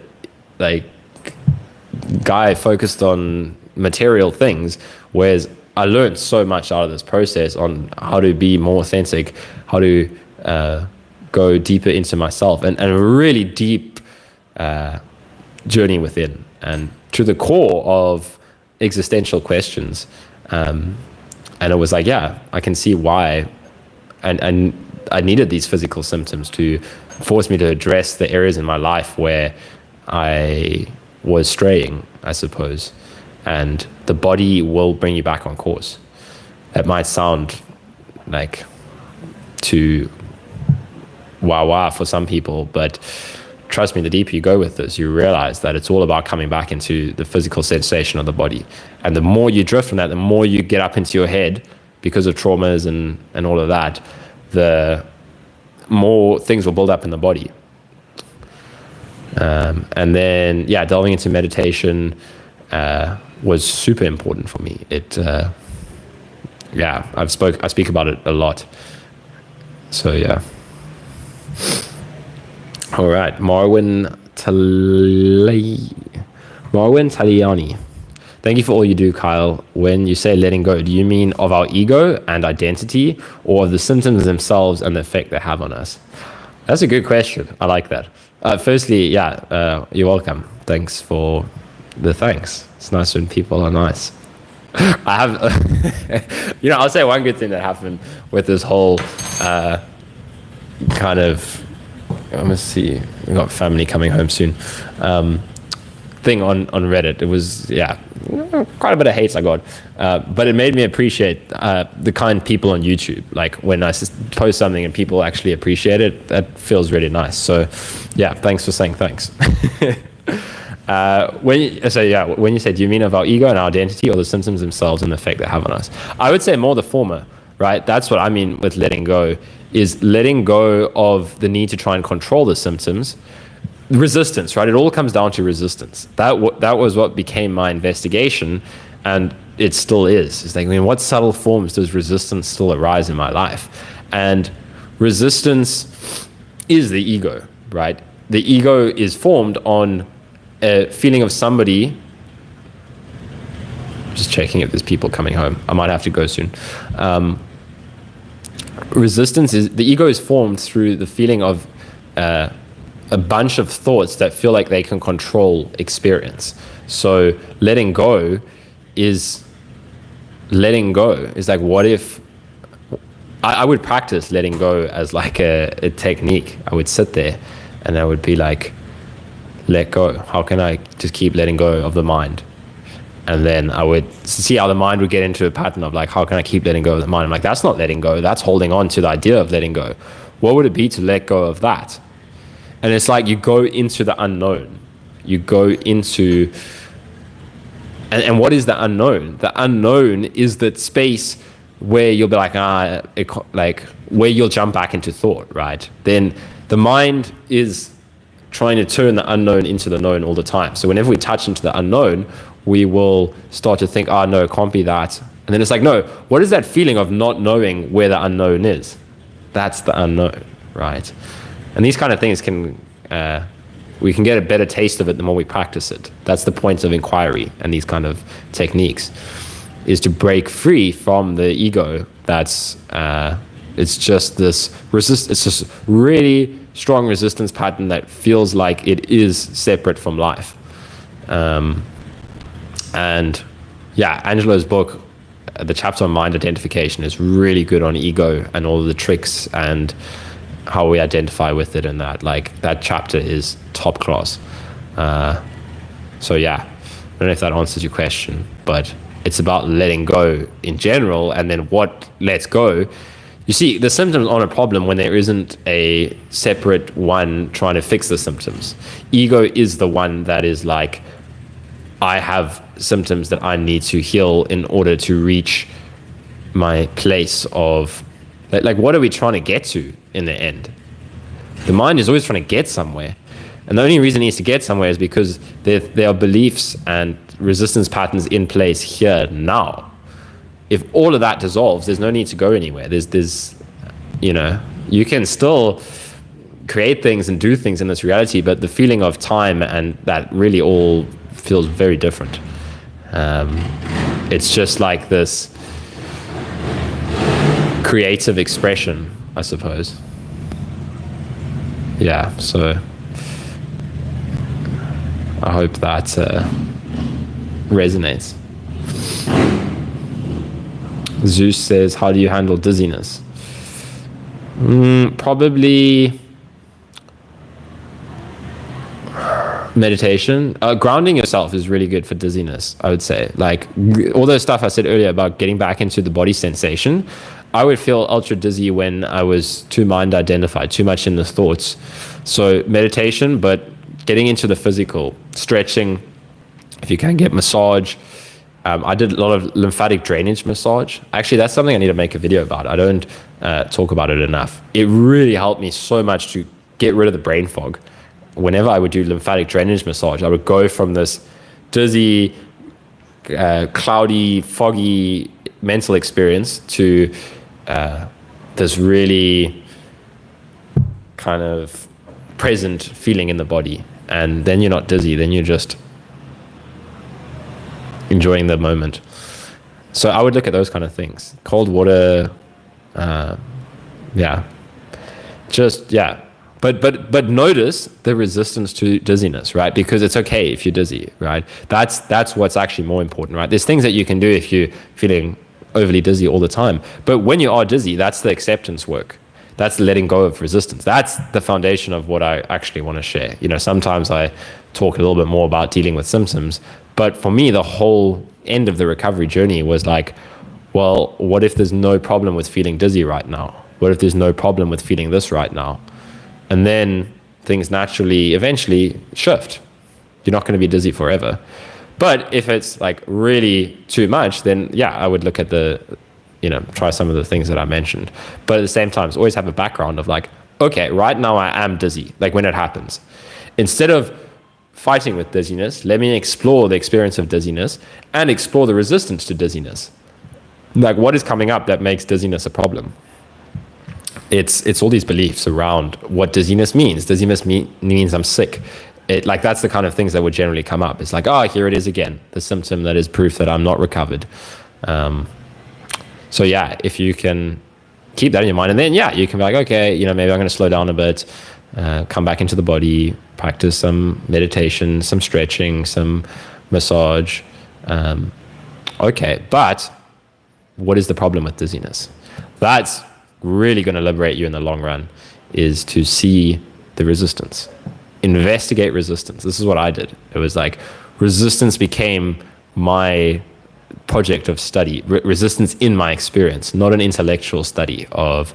guy focused on material things, whereas I learned so much out of this process on how to be more authentic, how to go deeper into myself, and a really deep journey within and to the core of existential questions. And it was like, yeah, I can see why. And I needed these physical symptoms to force me to address the areas in my life where I was straying, I suppose. And the body will bring you back on course. That might sound like too wah-wah for some people, but trust me, the deeper you go with this, you realize that it's all about coming back into the physical sensation of the body. And the more you drift from that, the more you get up into your head because of traumas and all of that, the more things will build up in the body. And then, yeah, delving into meditation was super important for me. I speak about it a lot. So yeah. All right, Marvin Taliani. Thank you for all you do, Kyle. When you say letting go, do you mean of our ego and identity, or of the symptoms themselves and the effect they have on us? That's a good question. I like that. Firstly, you're welcome. Thanks for the thanks. It's nice when people are nice. I have, I'll say one good thing that happened with this whole kind of, let me see, we've got family coming home soon, thing on Reddit. It was, quite a bit of hate I got, but it made me appreciate the kind people on YouTube. Like when I post something and people actually appreciate it, that feels really nice. So yeah, thanks for saying thanks. When you say, do you mean of our ego and our identity, or the symptoms themselves and the effect they have on us? I would say more the former, right? That's what I mean with letting go, is letting go of the need to try and control the symptoms. Resistance, right? It all comes down to resistance. That was what became my investigation, and it still is. It's like, what subtle forms does resistance still arise in my life? And resistance is the ego, right? The ego is formed on a feeling of somebody. Just checking if there's people coming home. I might have to go soon. Resistance is, the ego is formed through the feeling of a bunch of thoughts that feel like they can control experience. So letting go is like, what if I would practice letting go as like a technique. I would sit there and I would be like, let go. How can I just keep letting go of the mind? And then I would see how the mind would get into a pattern of like, how can I keep letting go of the mind? I'm like, that's not letting go. That's holding on to the idea of letting go. What would it be to let go of that? And it's like you go into the unknown. You go into, and what is the unknown? The unknown is that space where you'll be like, where you'll jump back into thought, right? Then the mind is trying to turn the unknown into the known all the time. So whenever we touch into the unknown, we will start to think, no, it can't be that. And then it's like, no, what is that feeling of not knowing where the unknown is? That's the unknown, right? And these kind of things we can get a better taste of it the more we practice it. That's the point of inquiry and these kind of techniques, is to break free from the ego. It's just this it's just really strong resistance pattern that feels like it is separate from life. And yeah, Angelo's book, the chapter on mind identification, is really good on ego and all of the tricks and how we identify with it, and that chapter is top class. So yeah, I don't know if that answers your question, but it's about letting go in general, and then what lets go. You see, the symptoms aren't a problem when there isn't a separate one trying to fix the symptoms. Ego is the one that is like I have symptoms that I need to heal in order to reach my place of, like, what are we trying to get to in the end? The mind is always trying to get somewhere. And the only reason it needs to get somewhere is because there are beliefs and resistance patterns in place here now. If all of that dissolves, there's no need to go anywhere. There's you can still create things and do things in this reality, but the feeling of time and that really all feels very different. It's just like this creative expression, I suppose. Yeah, so I hope that resonates. Zeus says, how do you handle dizziness? Probably meditation. Grounding yourself is really good for dizziness, I would say. Like all those stuff I said earlier about getting back into the body sensation, I would feel ultra dizzy when I was too mind identified, too much in the thoughts. So meditation, but getting into the physical, stretching, if you can get massage. I did a lot of lymphatic drainage massage. Actually, that's something I need to make a video about. I don't talk about it enough. It really helped me so much to get rid of the brain fog. Whenever I would do lymphatic drainage massage, I would go from this dizzy, cloudy, foggy mental experience to this really kind of present feeling in the body. And then you're not dizzy, then you're just enjoying the moment. So I would look at those kind of things. Cold water, But notice the resistance to dizziness, right? Because it's okay if you're dizzy, right? That's what's actually more important, right? There's things that you can do if you're feeling overly dizzy all the time. But when you are dizzy, that's the acceptance work. That's the letting go of resistance. That's the foundation of what I actually want to share. Sometimes I talk a little bit more about dealing with symptoms, but for me, the whole end of the recovery journey was like, well, what if there's no problem with feeling dizzy right now? What if there's no problem with feeling this right now? And then things naturally, eventually shift. You're not going to be dizzy forever. But if it's like really too much, then yeah, I would look at try some of the things that I mentioned. But at the same time, always have a background of like, okay, right now I am dizzy, like when it happens. Instead of fighting with dizziness, let me explore the experience of dizziness and explore the resistance to dizziness. Like what is coming up that makes dizziness a problem? It's all these beliefs around what dizziness means. Dizziness means I'm sick. That's the kind of things that would generally come up. It's like, oh, here it is again, the symptom that is proof that I'm not recovered. So yeah, if you can keep that in your mind, and then yeah, you can be like, okay, maybe I'm going to slow down a bit, come back into the body, practice some meditation, some stretching, some massage. Okay, but what is the problem with dizziness? That's really going to liberate you in the long run, is to see the resistance. Investigate resistance. This is what I did. It was like resistance became my project of study, resistance in my experience, not an intellectual study of,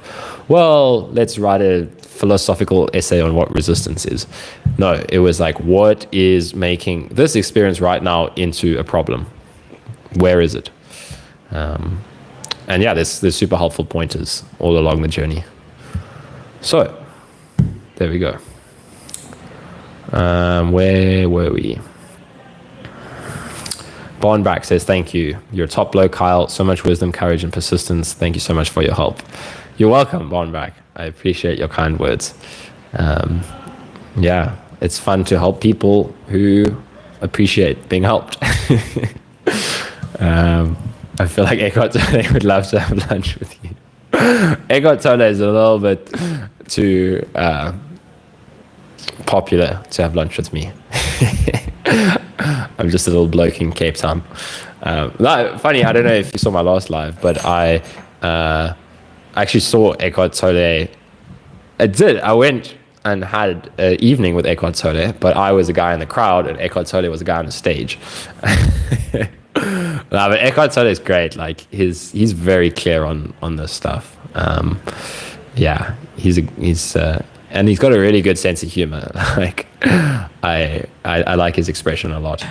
well, let's write a philosophical essay on what resistance is. No, it was like, what is making this experience right now into a problem? Where is it? And yeah, there's super helpful pointers all along the journey. So, there we go. Where were we? Barnback says, thank you. You're a top bloke, Kyle. So much wisdom, courage, and persistence. Thank you so much for your help. You're welcome, Barnback. I appreciate your kind words. Yeah, it's fun to help people who appreciate being helped. I feel like Eckhart Tolle would love to have lunch with you. Eckhart Tolle is a little bit too popular to have lunch with me. I'm just a little bloke in Cape Town. Funny, I don't know if you saw my last live, but I actually saw Eckhart Tolle. I went and had an evening with Eckhart Tolle, but I was a guy in the crowd and Eckhart Tolle was a guy on the stage. No, but Eckhart Tolle is great. Like he's very clear on this stuff. Yeah, he's and he's got a really good sense of humor. Like I like his expression a lot.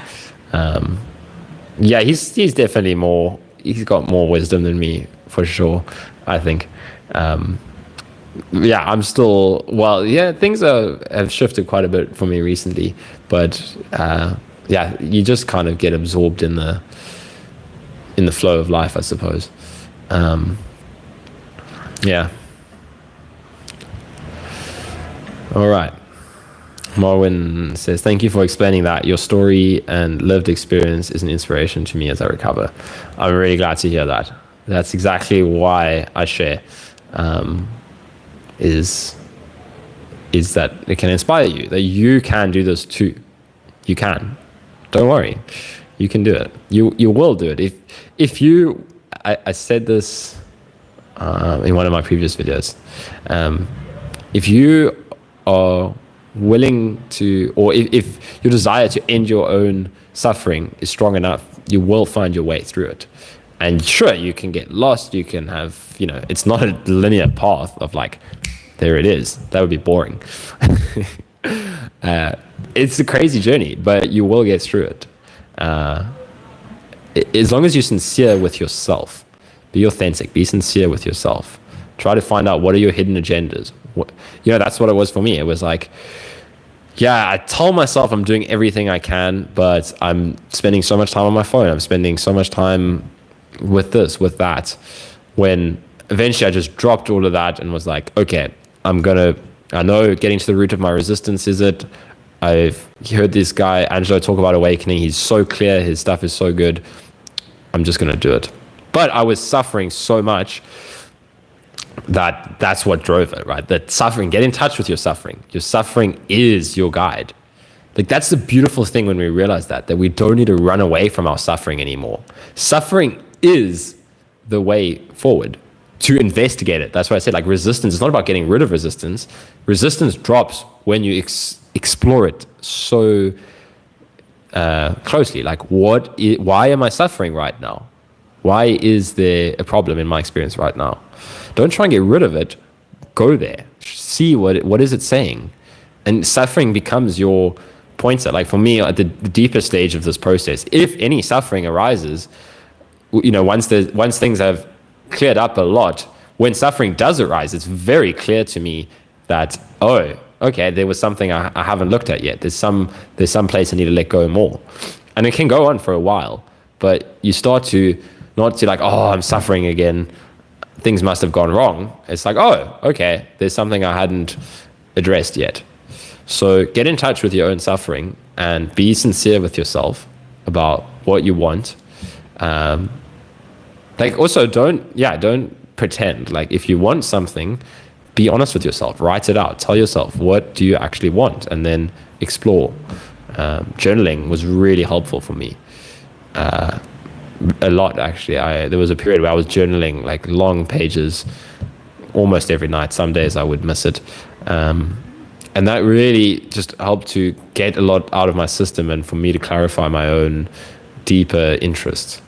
Yeah, he's definitely more. He's got more wisdom than me for sure. I think. Yeah, I'm still. Well, yeah, things have shifted quite a bit for me recently, but yeah, you just kind of get absorbed in the flow of life, I suppose. Yeah. All right. Marvin says, thank you for explaining that. Your story and lived experience is an inspiration to me as I recover. I'm really glad to hear that. That's exactly why I share, is that it can inspire you, that you can do this too. You can. Don't worry. You can do it. You will do it. If you, I said this in one of my previous videos, if you are willing to, or if your desire to end your own suffering is strong enough, you will find your way through it. And sure, you can get lost, you can have, it's not a linear path of like, there it is. That would be boring. It's a crazy journey, but you will get through it. As long as you're sincere with yourself, be authentic, be sincere with yourself. Try to find out what are your hidden agendas. That's what it was for me. It was like, yeah, I tell myself I'm doing everything I can, but I'm spending so much time on my phone. I'm spending so much time with this, with that. When eventually I just dropped all of that and was like, okay, I know getting to the root of my resistance is it. I've heard this guy, Angelo, talk about awakening. He's so clear. His stuff is so good. I'm just going to do it. But I was suffering so much that's what drove it, right? That suffering, get in touch with your suffering. Your suffering is your guide. Like, that's the beautiful thing when we realize that we don't need to run away from our suffering anymore. Suffering is the way forward to investigate it. That's why I said, like, resistance, it's not about getting rid of resistance. Resistance drops when you explore it so closely. Like, why am I suffering right now? Why is there a problem in my experience right now? Don't try and get rid of it. Go there. See what is it saying. And suffering becomes your pointer. Like, for me, at the deeper stage of this process, if any suffering arises, once things have cleared up a lot, when suffering does arise, it's very clear to me that, oh, okay, there was something I haven't looked at yet. There's some place I need to let go more. And it can go on for a while, but you start to not to like, oh, I'm suffering again. Things must have gone wrong. It's like, oh, okay, there's something I hadn't addressed yet. So get in touch with your own suffering and be sincere with yourself about what you want. Also don't pretend. Like, if you want something, be honest with yourself, write it out, tell yourself, what do you actually want? And then explore. Journaling was really helpful for me. A lot, actually. There was a period where I was journaling like long pages almost every night. Some days I would miss it. And that really just helped to get a lot out of my system and for me to clarify my own deeper interests.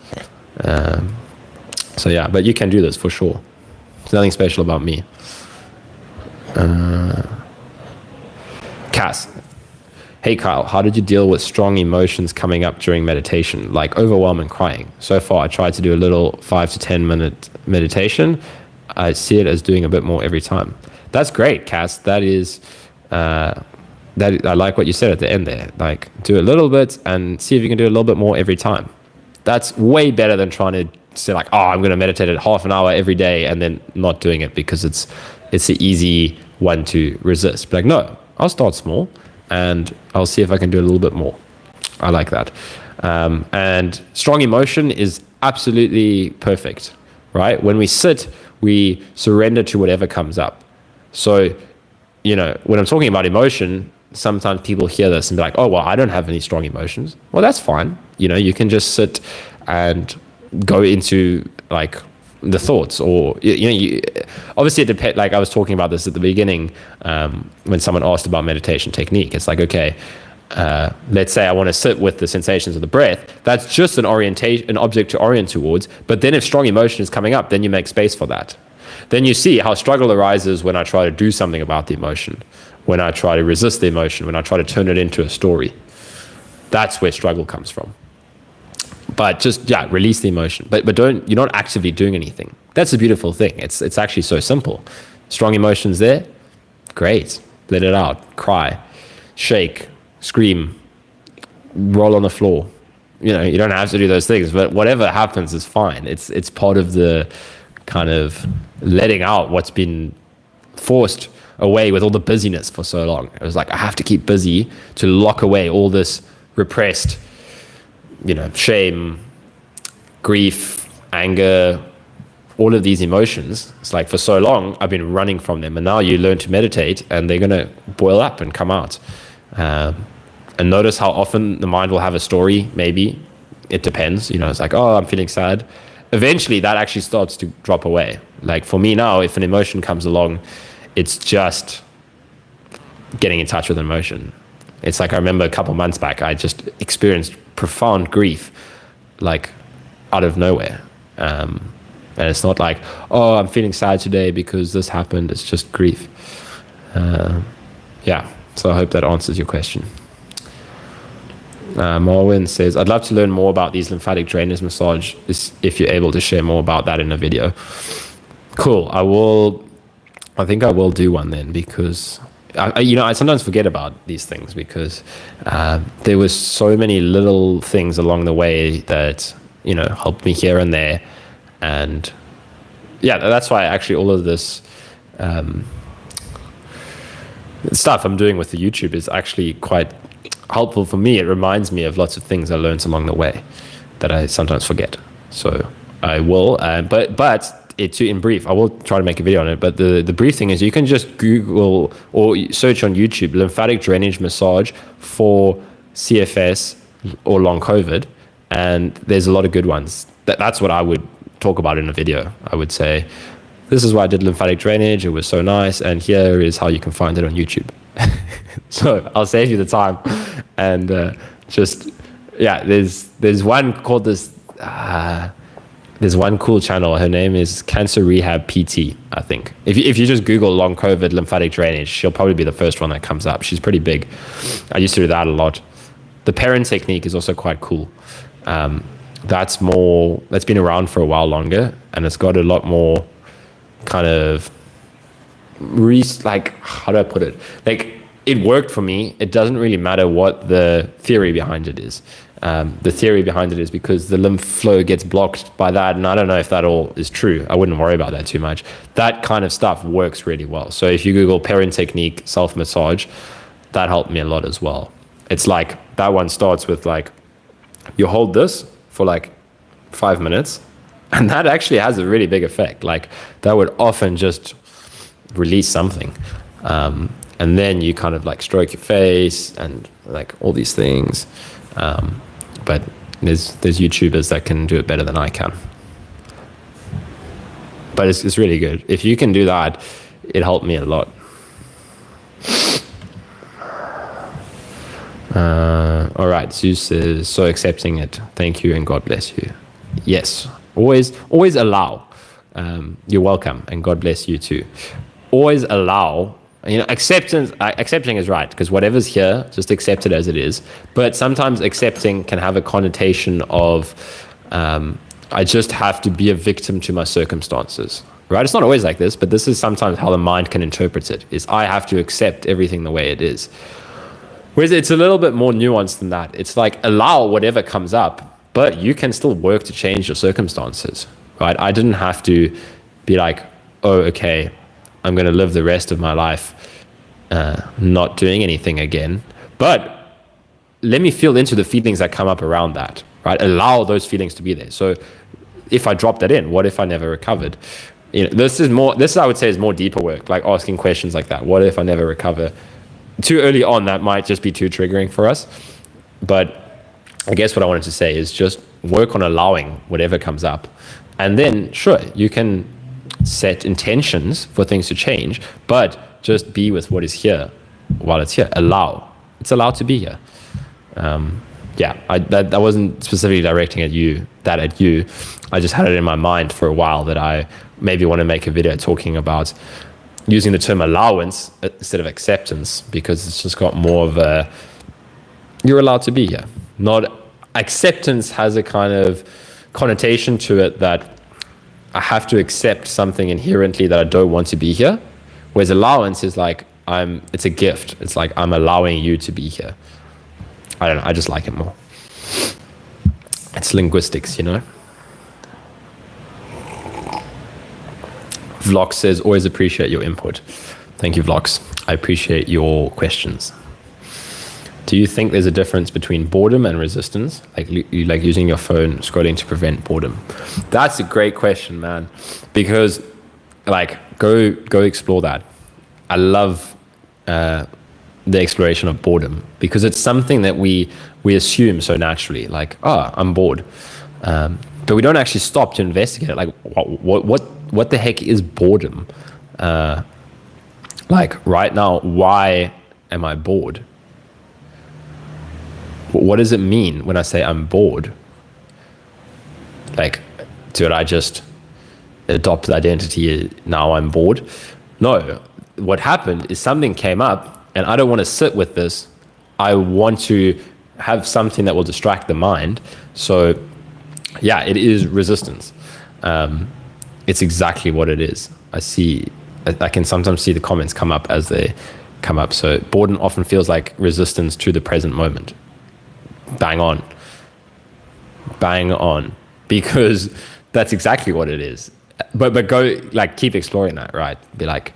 So yeah, but you can do this for sure. There's nothing special about me. Cass. Hey Kyle, how did you deal with strong emotions coming up during meditation, like overwhelm and crying? So far, I tried to do a little 5 to 10 minute meditation. I see it as doing a bit more every time. That's great, Cass. That is, I like what you said at the end there. Like, do a little bit and see if you can do a little bit more every time. That's way better than trying to say like, oh, I'm going to meditate at half an hour every day and then not doing it because it's the easy one to resist. But like, no, I'll start small. And I'll see if I can do a little bit more. I like that. And strong emotion is absolutely perfect, right? When we sit, we surrender to whatever comes up. So, when I'm talking about emotion, sometimes people hear this and be like, oh, well, I don't have any strong emotions. Well, that's fine. You can just sit and go into like the thoughts, or obviously it depends. Like, I was talking about this at the beginning when someone asked about meditation technique. It's like, okay, let's say I want to sit with the sensations of the breath. That's just an object to orient towards. But then if strong emotion is coming up, then you make space for that. Then you see how struggle arises when I try to do something about the emotion, when I try to resist the emotion, when I try to turn it into a story. That's where struggle comes from. But just, yeah, release the emotion. But you're not actively doing anything. That's a beautiful thing. It's actually so simple. Strong emotions there, great. Let it out. Cry, shake, scream, roll on the floor. You know, you don't have to do those things, but whatever happens is fine. It's part of the kind of letting out what's been forced away with all the busyness for so long. It was like, I have to keep busy to lock away all this repressed, shame, grief, anger, all of these emotions. It's like for so long I've been running from them, and now you learn to meditate and they're going to boil up and come out. And notice how often the mind will have a story. Maybe it depends, it's like, oh, I'm feeling sad. Eventually that actually starts to drop away. Like for me now, if an emotion comes along, it's just getting in touch with an emotion. It's like, I remember a couple months back, I just experienced profound grief, like out of nowhere. And it's not like, oh, I'm feeling sad today because this happened. It's just grief. Yeah. So I hope that answers your question. Marvin says, I'd love to learn more about these lymphatic drainage massage if you're able to share more about that in a video. Cool. I think I will do one then, because I sometimes forget about these things, because there was so many little things along the way that, helped me here and there. And yeah, that's why actually all of this stuff I'm doing with the YouTube is actually quite helpful for me. It reminds me of lots of things I learned along the way that I sometimes forget. So I will, but in brief, I will try to make a video on it. But the brief thing is, you can just Google or search on YouTube lymphatic drainage massage for CFS or long COVID, and there's a lot of good ones. That's what I would talk about in a video. I would say, this is why I did lymphatic drainage. It was so nice, and here is how you can find it on YouTube. So I'll save you the time, and there's one called this. There's one cool channel. Her name is Cancer Rehab PT, I think. If you just Google long COVID lymphatic drainage, she'll probably be the first one that comes up. She's pretty big. I used to do that a lot. The parent technique is also quite cool. That's been around for a while longer, and it's got a lot more kind of how do I put it? Like, it worked for me. It doesn't really matter what the theory behind it is. The theory behind it is because the lymph flow gets blocked by that, and I don't know if that all is true. I wouldn't worry about that too much. That kind of stuff works really well. So if you Google parent technique self-massage, that helped me a lot as well. It's like, that one starts with like, you hold this for like 5 minutes, and that actually has a really big effect. Like, that would often just release something. And then you kind of like stroke your face and like all these things. But there's YouTubers that can do it better than I can. But it's really good. If you can do that, it helped me a lot. All right, Zeus is so accepting it. Thank you and God bless you. Yes, always allow. You're welcome, and God bless you too. Always allow. Accepting is right, because whatever's here, just accept it as it is. But sometimes accepting can have a connotation of, I just have to be a victim to my circumstances, right? It's not always like this, but this is sometimes how the mind can interpret it, is I have to accept everything the way it is. Whereas it's a little bit more nuanced than that. It's like, allow whatever comes up, but you can still work to change your circumstances, right? I didn't have to be like, oh, okay, I'm going to live the rest of my life not doing anything again. But let me feel into the feelings that come up around that, right? Allow those feelings to be there. So if I drop that in, what if I never recovered? This I would say is more deeper work, like asking questions like that. What if I never recover? Too early on, that might just be too triggering for us. But I guess what I wanted to say is just work on allowing whatever comes up. And then, sure, you can set intentions for things to change, but just be with what is here while it's here. It's allowed to be here. I wasn't specifically directing at you. I just had it in my mind for a while that I maybe want to make a video talking about using the term allowance instead of acceptance, because it's just got more of a, you're allowed to be here. Not, acceptance has a kind of connotation to it that I have to accept something inherently that I don't want to be here. Whereas allowance is like, it's a gift. It's like, I'm allowing you to be here. I don't know. I just like it more. It's linguistics, you know? Vlox says, always appreciate your input. Thank you, Vlox. I appreciate your questions. Do you think there's a difference between boredom and resistance? Like you like using your phone scrolling to prevent boredom? That's a great question, man. Because like go explore that. I love the exploration of boredom because it's something that we assume so naturally, like, oh, I'm bored. But we don't actually stop to investigate it. Like what the heck is boredom? Like right now, why am I bored? What does it mean when I say I'm bored? Like, did I just adopt the identity, now I'm bored? No, what happened is something came up and I don't want to sit with this. I want to have something that will distract the mind. So yeah, it is resistance. It's exactly what it is. I can sometimes see the comments come up as they come up. So boredom often feels like resistance to the present moment. Bang on, because that's exactly what it is. But go, like, keep exploring that, right? Be like,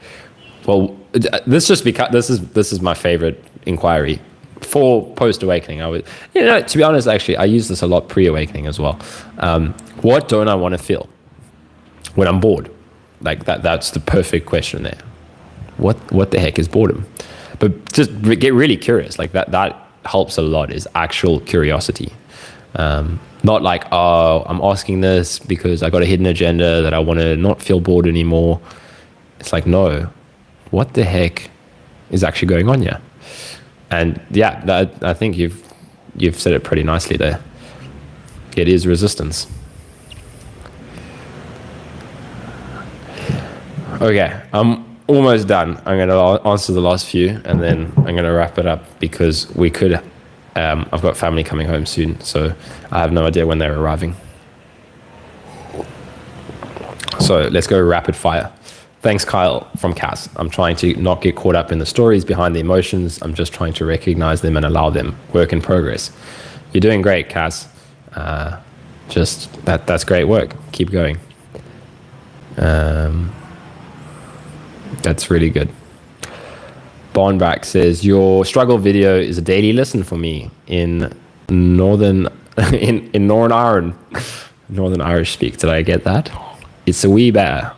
well, this is my favorite inquiry for post-awakening. I would, to be honest, actually, I use this a lot pre-awakening as well. What don't I want to feel when I'm bored? Like that's the perfect question there. What the heck is boredom? But just get really curious. Like that helps a lot, is actual curiosity. Not like, oh, I'm asking this because I got a hidden agenda that I want to not feel bored anymore. It's like, no, what the heck is actually going on here? And yeah, I think you've said it pretty nicely there. It is resistance. Okay, I'm almost done. I'm going to answer the last few and then I'm going to wrap it up because we could, I've got family coming home soon, so I have no idea when they're arriving. So let's go rapid fire. Thanks, Kyle from Cass. I'm trying to not get caught up in the stories behind the emotions. I'm just trying to recognize them and allow them. Work in progress. You're doing great, Cass. That's great work. Keep going. That's really good. Barnback says, your struggle video is a daily listen for me in Northern Ireland. Northern Irish speak. Did I get that? It's a wee bear.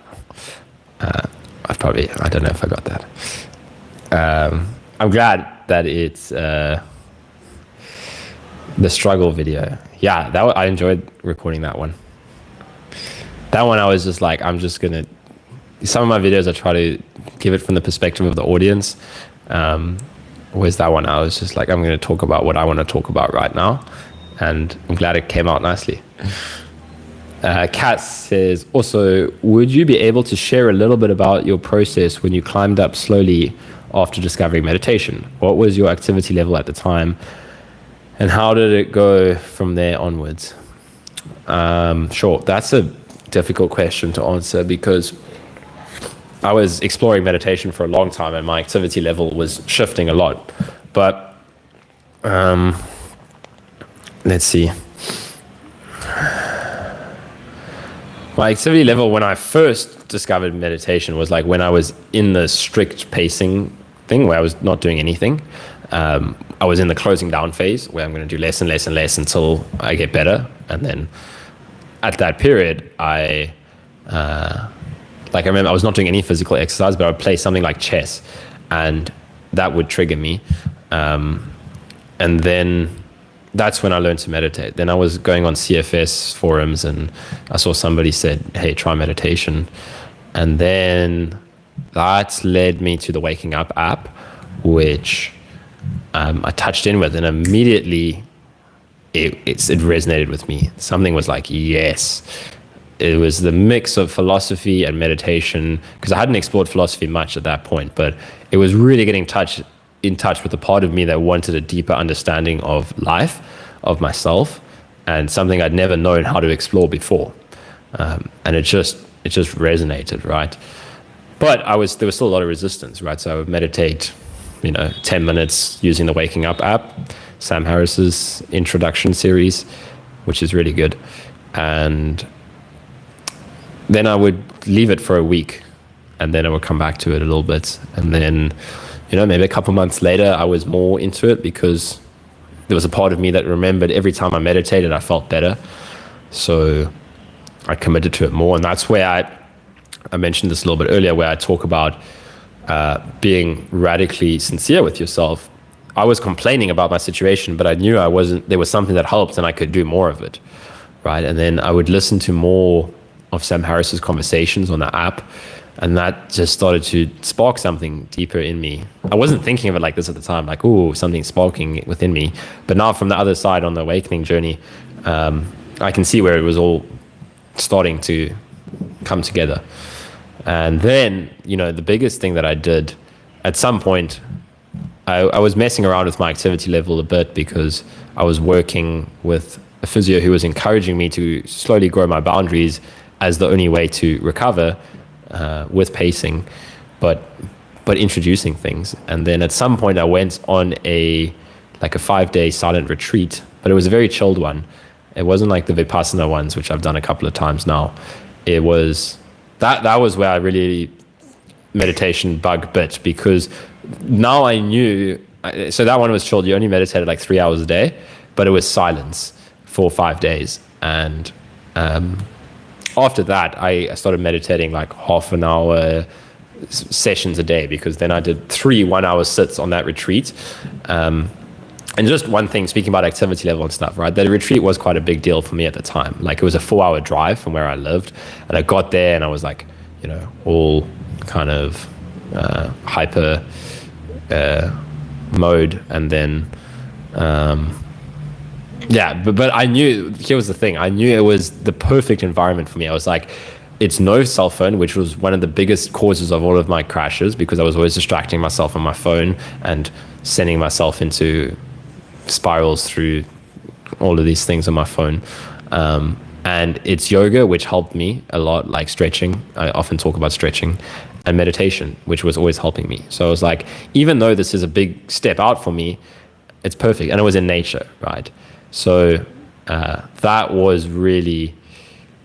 I don't know if I got that. I'm glad that it's the struggle video. Yeah, I enjoyed recording that one. That one I was just like, some of my videos I try to give it from the perspective of the audience. Whereas that one I was just like, I'm going to talk about what I want to talk about right now. And I'm glad it came out nicely. Kat says, also, would you be able to share a little bit about your process when you climbed up slowly after discovering meditation? What was your activity level at the time? And how did it go from there onwards? Sure, that's a difficult question to answer because I was exploring meditation for a long time and my activity level was shifting a lot. But let's see. My activity level when I first discovered meditation was like when I was in the strict pacing thing where I was not doing anything. I was in the closing down phase where I'm going to do less and less and less until I get better. And then at that period, I remember I was not doing any physical exercise, but I would play something like chess and that would trigger me. And then that's when I learned to meditate. Then I was going on CFS forums and I saw somebody said, hey, try meditation. And then that led me to the Waking Up app, which I touched in with, and immediately it resonated with me. Something was like, yes. It was the mix of philosophy and meditation, because I hadn't explored philosophy much at that point, but it was really getting in touch with the part of me that wanted a deeper understanding of life, of myself, and something I'd never known how to explore before. And it just resonated, right? But there was still a lot of resistance, right? So I would meditate, 10 minutes using the Waking Up app, Sam Harris's introduction series, which is really good. And then I would leave it for a week, and then I would come back to it a little bit. And then, maybe a couple months later, I was more into it because there was a part of me that remembered every time I meditated, I felt better. So I committed to it more. And that's where I mentioned this a little bit earlier, where I talk about being radically sincere with yourself. I was complaining about my situation, but I knew there was something that helped and I could do more of it, right? And then I would listen to more of Sam Harris's conversations on the app, and that just started to spark something deeper in me. I wasn't thinking of it like this at the time, like, oh, something's sparking within me. But now from the other side on the awakening journey, I can see where it was all starting to come together. And then, the biggest thing that I did at some point, I was messing around with my activity level a bit because I was working with a physio who was encouraging me to slowly grow my boundaries as the only way to recover with pacing, but introducing things. And then at some point I went on a 5-day silent retreat, but it was a very chilled one. It wasn't like the Vipassana ones, which I've done a couple of times now. It was that was where I really meditation bug bit, because now I knew. So that one was chilled. You only meditated like 3 hours a day, but it was silence for 5 days. And after that, I started meditating like half an hour sessions a day, because then I did 3 1-hour sits on that retreat. And just one thing, speaking about activity level and stuff, right? That retreat was quite a big deal for me at the time. Like, it was a 4-hour drive from where I lived, and I got there and I was like, all kind of hyper mode. And then, but I knew, here was the thing, I knew it was the perfect environment for me. I was like, it's no cell phone, which was one of the biggest causes of all of my crashes, because I was always distracting myself on my phone and sending myself into spirals through all of these things on my phone. And it's yoga, which helped me a lot, like stretching. I often talk about stretching, and meditation, which was always helping me. So I was like, even though this is a big step out for me, it's perfect. And it was in nature, right? So that was really,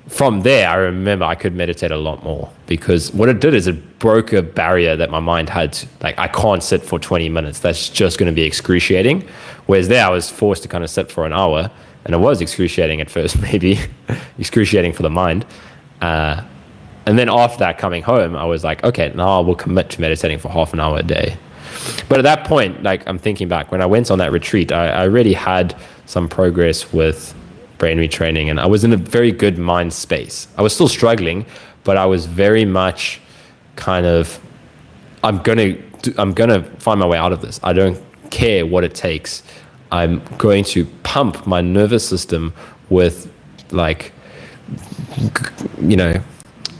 from there, I remember I could meditate a lot more, because what it did is it broke a barrier that my mind had. Like, I can't sit for 20 minutes. That's just going to be excruciating. Whereas there, I was forced to kind of sit for an hour, and it was excruciating at first, maybe excruciating for the mind. And then after that, coming home, I was like, okay, now I will commit to meditating for half an hour a day. But at that point, like, I'm thinking back, when I went on that retreat, I really had some progress with brain retraining, and I was in a very good mind space. I was still struggling, but I was very much kind of, I'm gonna find my way out of this. I don't care what it takes. I'm going to pump my nervous system with, like,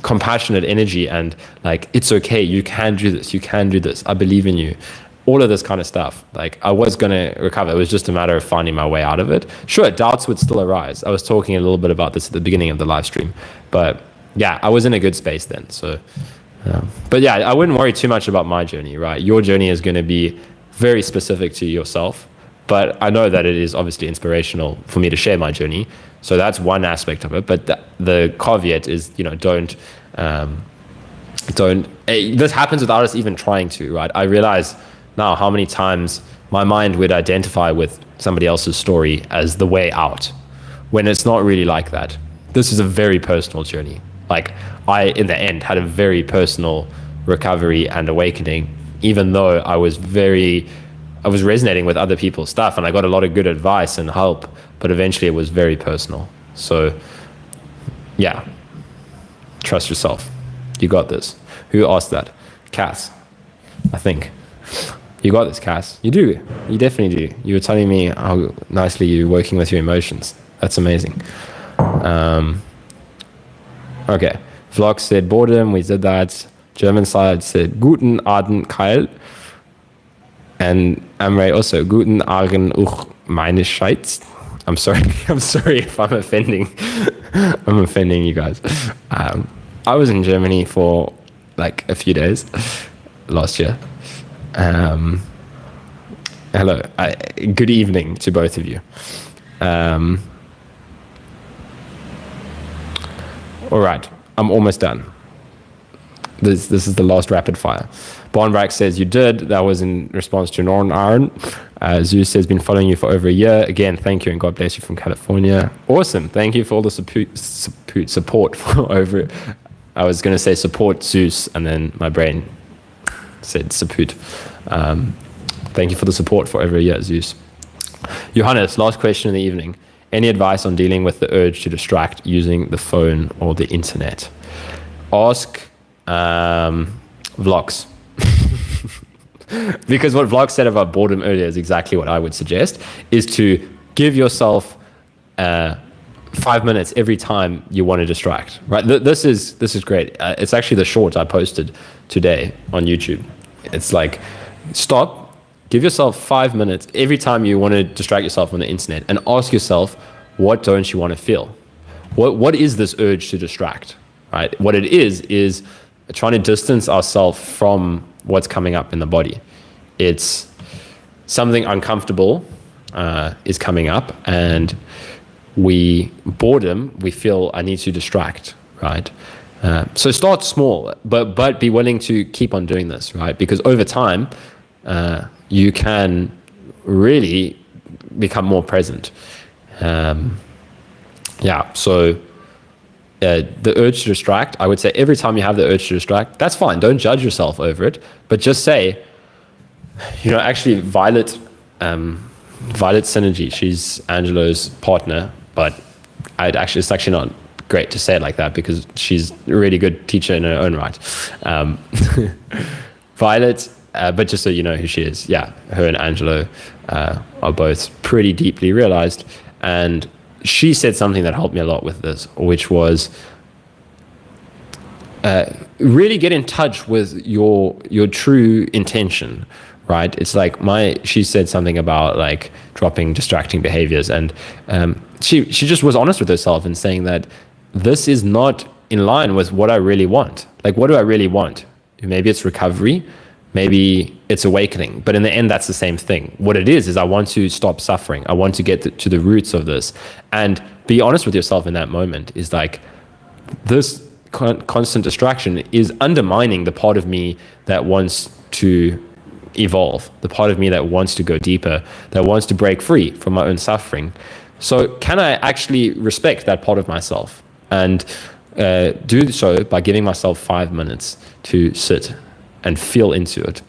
compassionate energy, and like, it's okay, you can do this, I believe in you, all of this kind of stuff. Like, I was going to recover. It was just a matter of finding my way out of it. Sure, doubts would still arise. I was talking a little bit about this at the beginning of the live stream, but yeah, I was in a good space then. So but yeah, I wouldn't worry too much about my journey, right? Your journey is going to be very specific to yourself, but I know that it is obviously inspirational for me to share my journey. So that's one aspect of it. But the caveat is, this happens without us even trying to, right? I realize now how many times my mind would identify with somebody else's story as the way out, when it's not really like that. This is a very personal journey. Like, I, in the end, had a very personal recovery and awakening, even though I was resonating with other people's stuff, and I got a lot of good advice and help, but eventually it was very personal. So yeah, trust yourself. You got this. Who asked that? Cass, I think. You got this, Cass. You do. You definitely do. You were telling me how nicely you're working with your emotions. That's amazing. Okay. Vlog said boredom. We did that. German side said guten Abend, Kyle. And Amray also, guten Abend, meine Schweiz. I'm sorry. I'm sorry if I'm offending. I'm offending you guys. I was in Germany for like a few days last year. Hello. Good evening to both of you. All right. I'm almost done. This is the last rapid fire. Barnbrack says, you did. That was in response to Northern Iron. Zeus says, been following you for over a year. Again, thank you, and God bless you from California. Awesome. Thank you for all the support for over. I was going to say support Zeus, and then my brain said support. Thank you for the support for over a year, Zeus. Johannes, last question in the evening. Any advice on dealing with the urge to distract using the phone or the internet? Ask Vlogs. Because what Vlog said about boredom earlier is exactly what I would suggest, is to give yourself 5 minutes every time you want to distract, right? This is great. It's actually the short I posted today on YouTube. It's like, stop, give yourself 5 minutes every time you want to distract yourself on the internet, and ask yourself, what don't you want to feel? What is this urge to distract, right? What it is trying to distance ourselves from what's coming up in the body. It's something uncomfortable is coming up, and boredom, we feel I need to distract, right? So start small, but be willing to keep on doing this, right? Because over time, you can really become more present. So the urge to distract, I would say every time you have the urge to distract, that's fine. Don't judge yourself over it, but just say, actually Violet Synergy, she's Angelo's partner, but it's actually not great to say it like that because she's a really good teacher in her own right. Violet, but just so you know who she is, her and Angelo are both pretty deeply realized, and she said something that helped me a lot with this, which was really get in touch with your true intention, right? It's like she said something about like dropping distracting behaviors, and she just was honest with herself and saying that this is not in line with what I really want. Like, what do I really want? Maybe it's recovery, maybe it's awakening, but in the end, that's the same thing. What it is I want to stop suffering. I want to get to the roots of this, and be honest with yourself in that moment. Is like, this constant distraction is undermining the part of me that wants to evolve, the part of me that wants to go deeper, that wants to break free from my own suffering. So can I actually respect that part of myself, and do so by giving myself 5 minutes to sit and feel into it?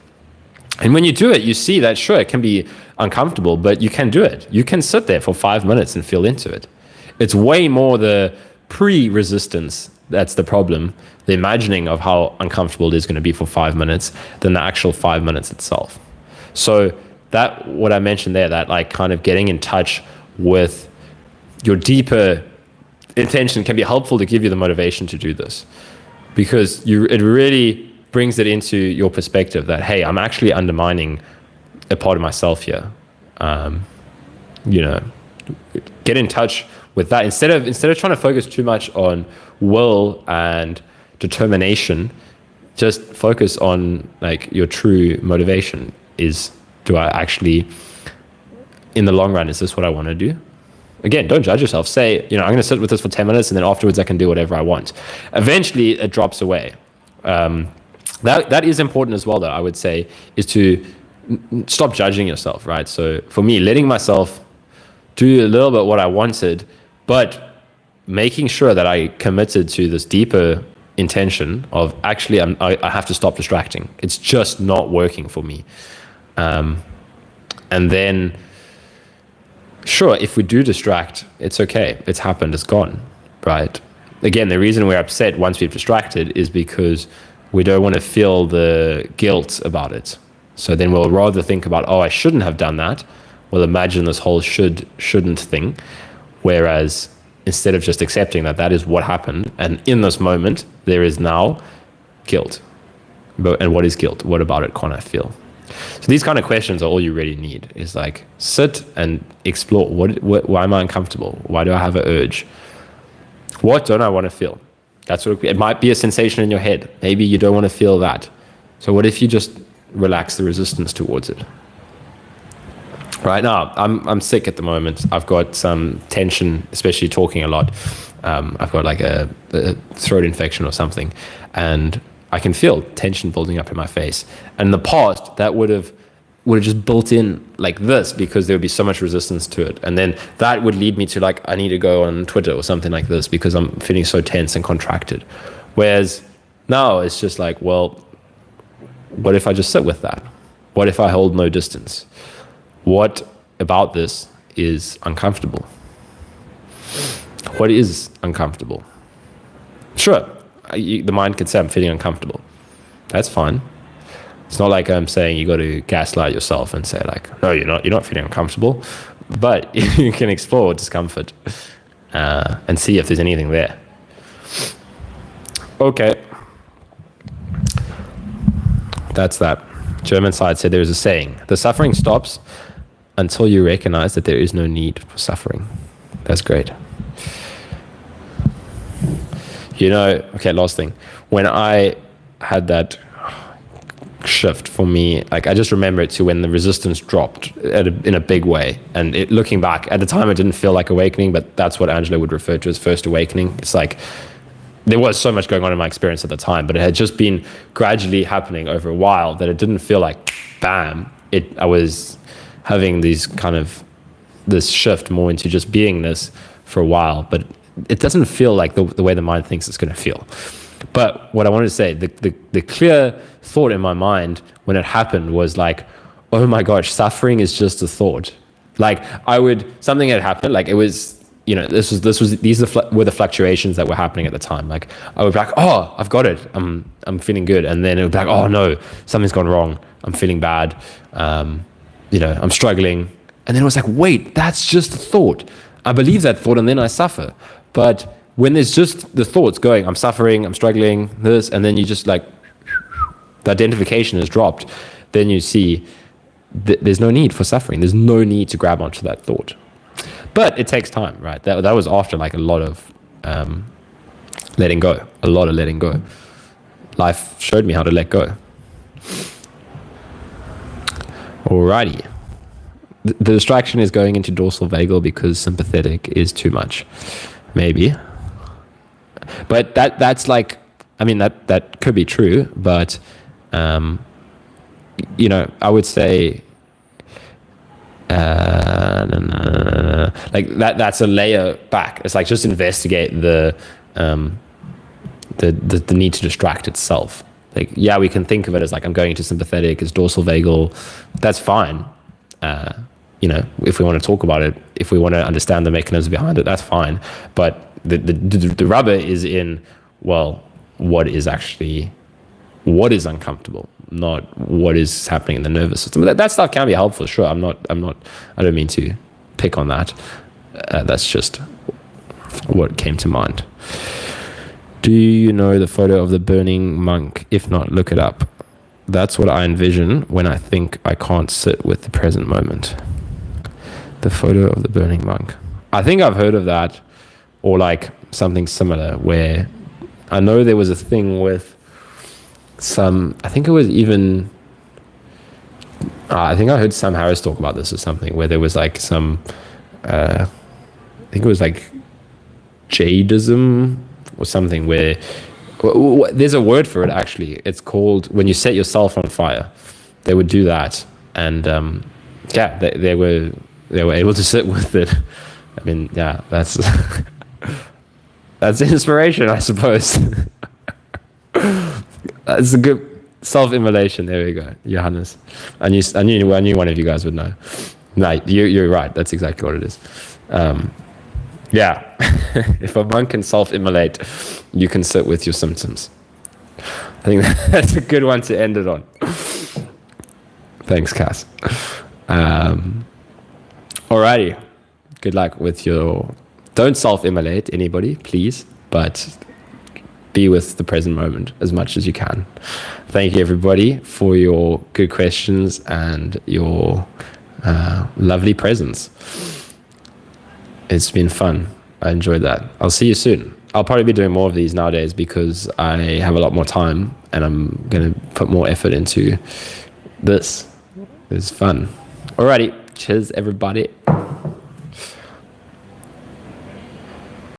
And when you do it, you see that, sure, it can be uncomfortable, but you can do it. You can sit there for 5 minutes and feel into it. It's way more the pre-resistance that's the problem, the imagining of how uncomfortable it is going to be for 5 minutes, than the actual 5 minutes itself. So that, what I mentioned there, that like kind of getting in touch with your deeper intention can be helpful to give you the motivation to do this, because it really brings it into your perspective that, hey, I'm actually undermining a part of myself here. Get in touch with that instead of trying to focus too much on will and determination. Just focus on like your true motivation. Do I actually, in the long run, is this what I want to do? Again, don't judge yourself. Say, I'm going to sit with this for 10 minutes and then afterwards I can do whatever I want. Eventually it drops away. That is important as well, though, I would say, is to stop judging yourself, right? So for me, letting myself do a little bit what I wanted, but making sure that I committed to this deeper intention of actually I have to stop distracting. It's just not working for me. And then, sure, if we do distract, it's okay. It's happened. It's gone, right? Again, the reason we're upset once we've distracted is because we don't want to feel the guilt about it. So then we'll rather think about, oh, I shouldn't have done that. We'll imagine this whole shouldn't thing. Whereas instead of just accepting that is what happened, and in this moment, there is now guilt. And what is guilt? What about it can't I feel? So these kind of questions are all you really need. Is like sit and explore. Why am I uncomfortable? Why do I have an urge? What don't I want to feel? That's what it might be, a sensation in your head. Maybe you don't want to feel that. So what if you just relax the resistance towards it? Right now, I'm sick at the moment. I've got some tension, especially talking a lot. I've got like a throat infection or something, and I can feel tension building up in my face. And in the past, that would have just built in like this, because there would be so much resistance to it. And then that would lead me to like, I need to go on Twitter or something like this because I'm feeling so tense and contracted. Whereas now it's just like, well, what if I just sit with that? What if I hold no distance? What about this is uncomfortable? What is uncomfortable? Sure, the mind can say I'm feeling uncomfortable. That's fine. It's not like I'm saying you got to gaslight yourself and say like, no, you're not feeling uncomfortable. But you can explore discomfort and see if there's anything there. Okay. That's that. German side said there's a saying, the suffering stops until you recognize that there is no need for suffering. That's great. Okay, last thing. When I had that shift for me, like I just remember it to when the resistance dropped in a big way. And looking back, at the time it didn't feel like awakening, but that's what Angela would refer to as first awakening. It's like there was so much going on in my experience at the time, but it had just been gradually happening over a while that it didn't feel like bam. I was having this shift more into just beingness for a while, but it doesn't feel like the way the mind thinks it's going to feel. But what I wanted to say, the clear thought in my mind when it happened was like, oh my gosh, suffering is just a thought. Like something had happened, like it was, these were the fluctuations that were happening at the time. Like I would be like, oh, I've got it. I'm feeling good. And then it would be like, oh no, something's gone wrong. I'm feeling bad. I'm struggling. And then it was like, wait, that's just a thought. I believe that thought and then I suffer. But when there's just the thoughts going, I'm suffering, I'm struggling, this, and then you just like, the identification has dropped, then you see there's no need for suffering. There's no need to grab onto that thought. But it takes time, right? That was after like a lot of letting go, a lot of letting go. Life showed me how to let go. Alrighty. The distraction is going into dorsal vagal because sympathetic is too much. Maybe. But that's like, I mean, that could be true, but, I would say, like that's a layer back. It's like just investigate the need to distract itself. Like, yeah, we can think of it as like, I'm going into sympathetic, it's dorsal vagal. That's fine. If we want to talk about it, if we want to understand the mechanism behind it, that's fine. But the rubber is in, well, what is uncomfortable, not what is happening in the nervous system. That stuff can be helpful, sure. I don't mean to pick on that. That's just what came to mind. Do you know the photo of the burning monk? If not, look it up. That's what I envision when I think I can't sit with the present moment. The photo of the burning monk. I think I've heard of that, or like something similar, where I know there was a thing with I think it was even, I think I heard Sam Harris talk about this or something, where there was like some, I think it was like jadism or something, where there's a word for it actually. It's called when you set yourself on fire. They would do that, and they were able to sit with it. I mean, yeah, that's inspiration, I suppose. That's a good self-immolation. There we go, Johannes. I knew one of you guys would know. No, you're right. That's exactly what it is. Yeah, if a monk can self-immolate, you can sit with your symptoms. I think that's a good one to end it on. Thanks, Cass. Alrighty. Good luck with don't self-immolate anybody, please, but be with the present moment as much as you can. Thank you, everybody, for your good questions and your lovely presence. It's been fun. I enjoyed that. I'll see you soon. I'll probably be doing more of these nowadays because I have a lot more time and I'm going to put more effort into this. It's fun. Alrighty. Cheers, everybody.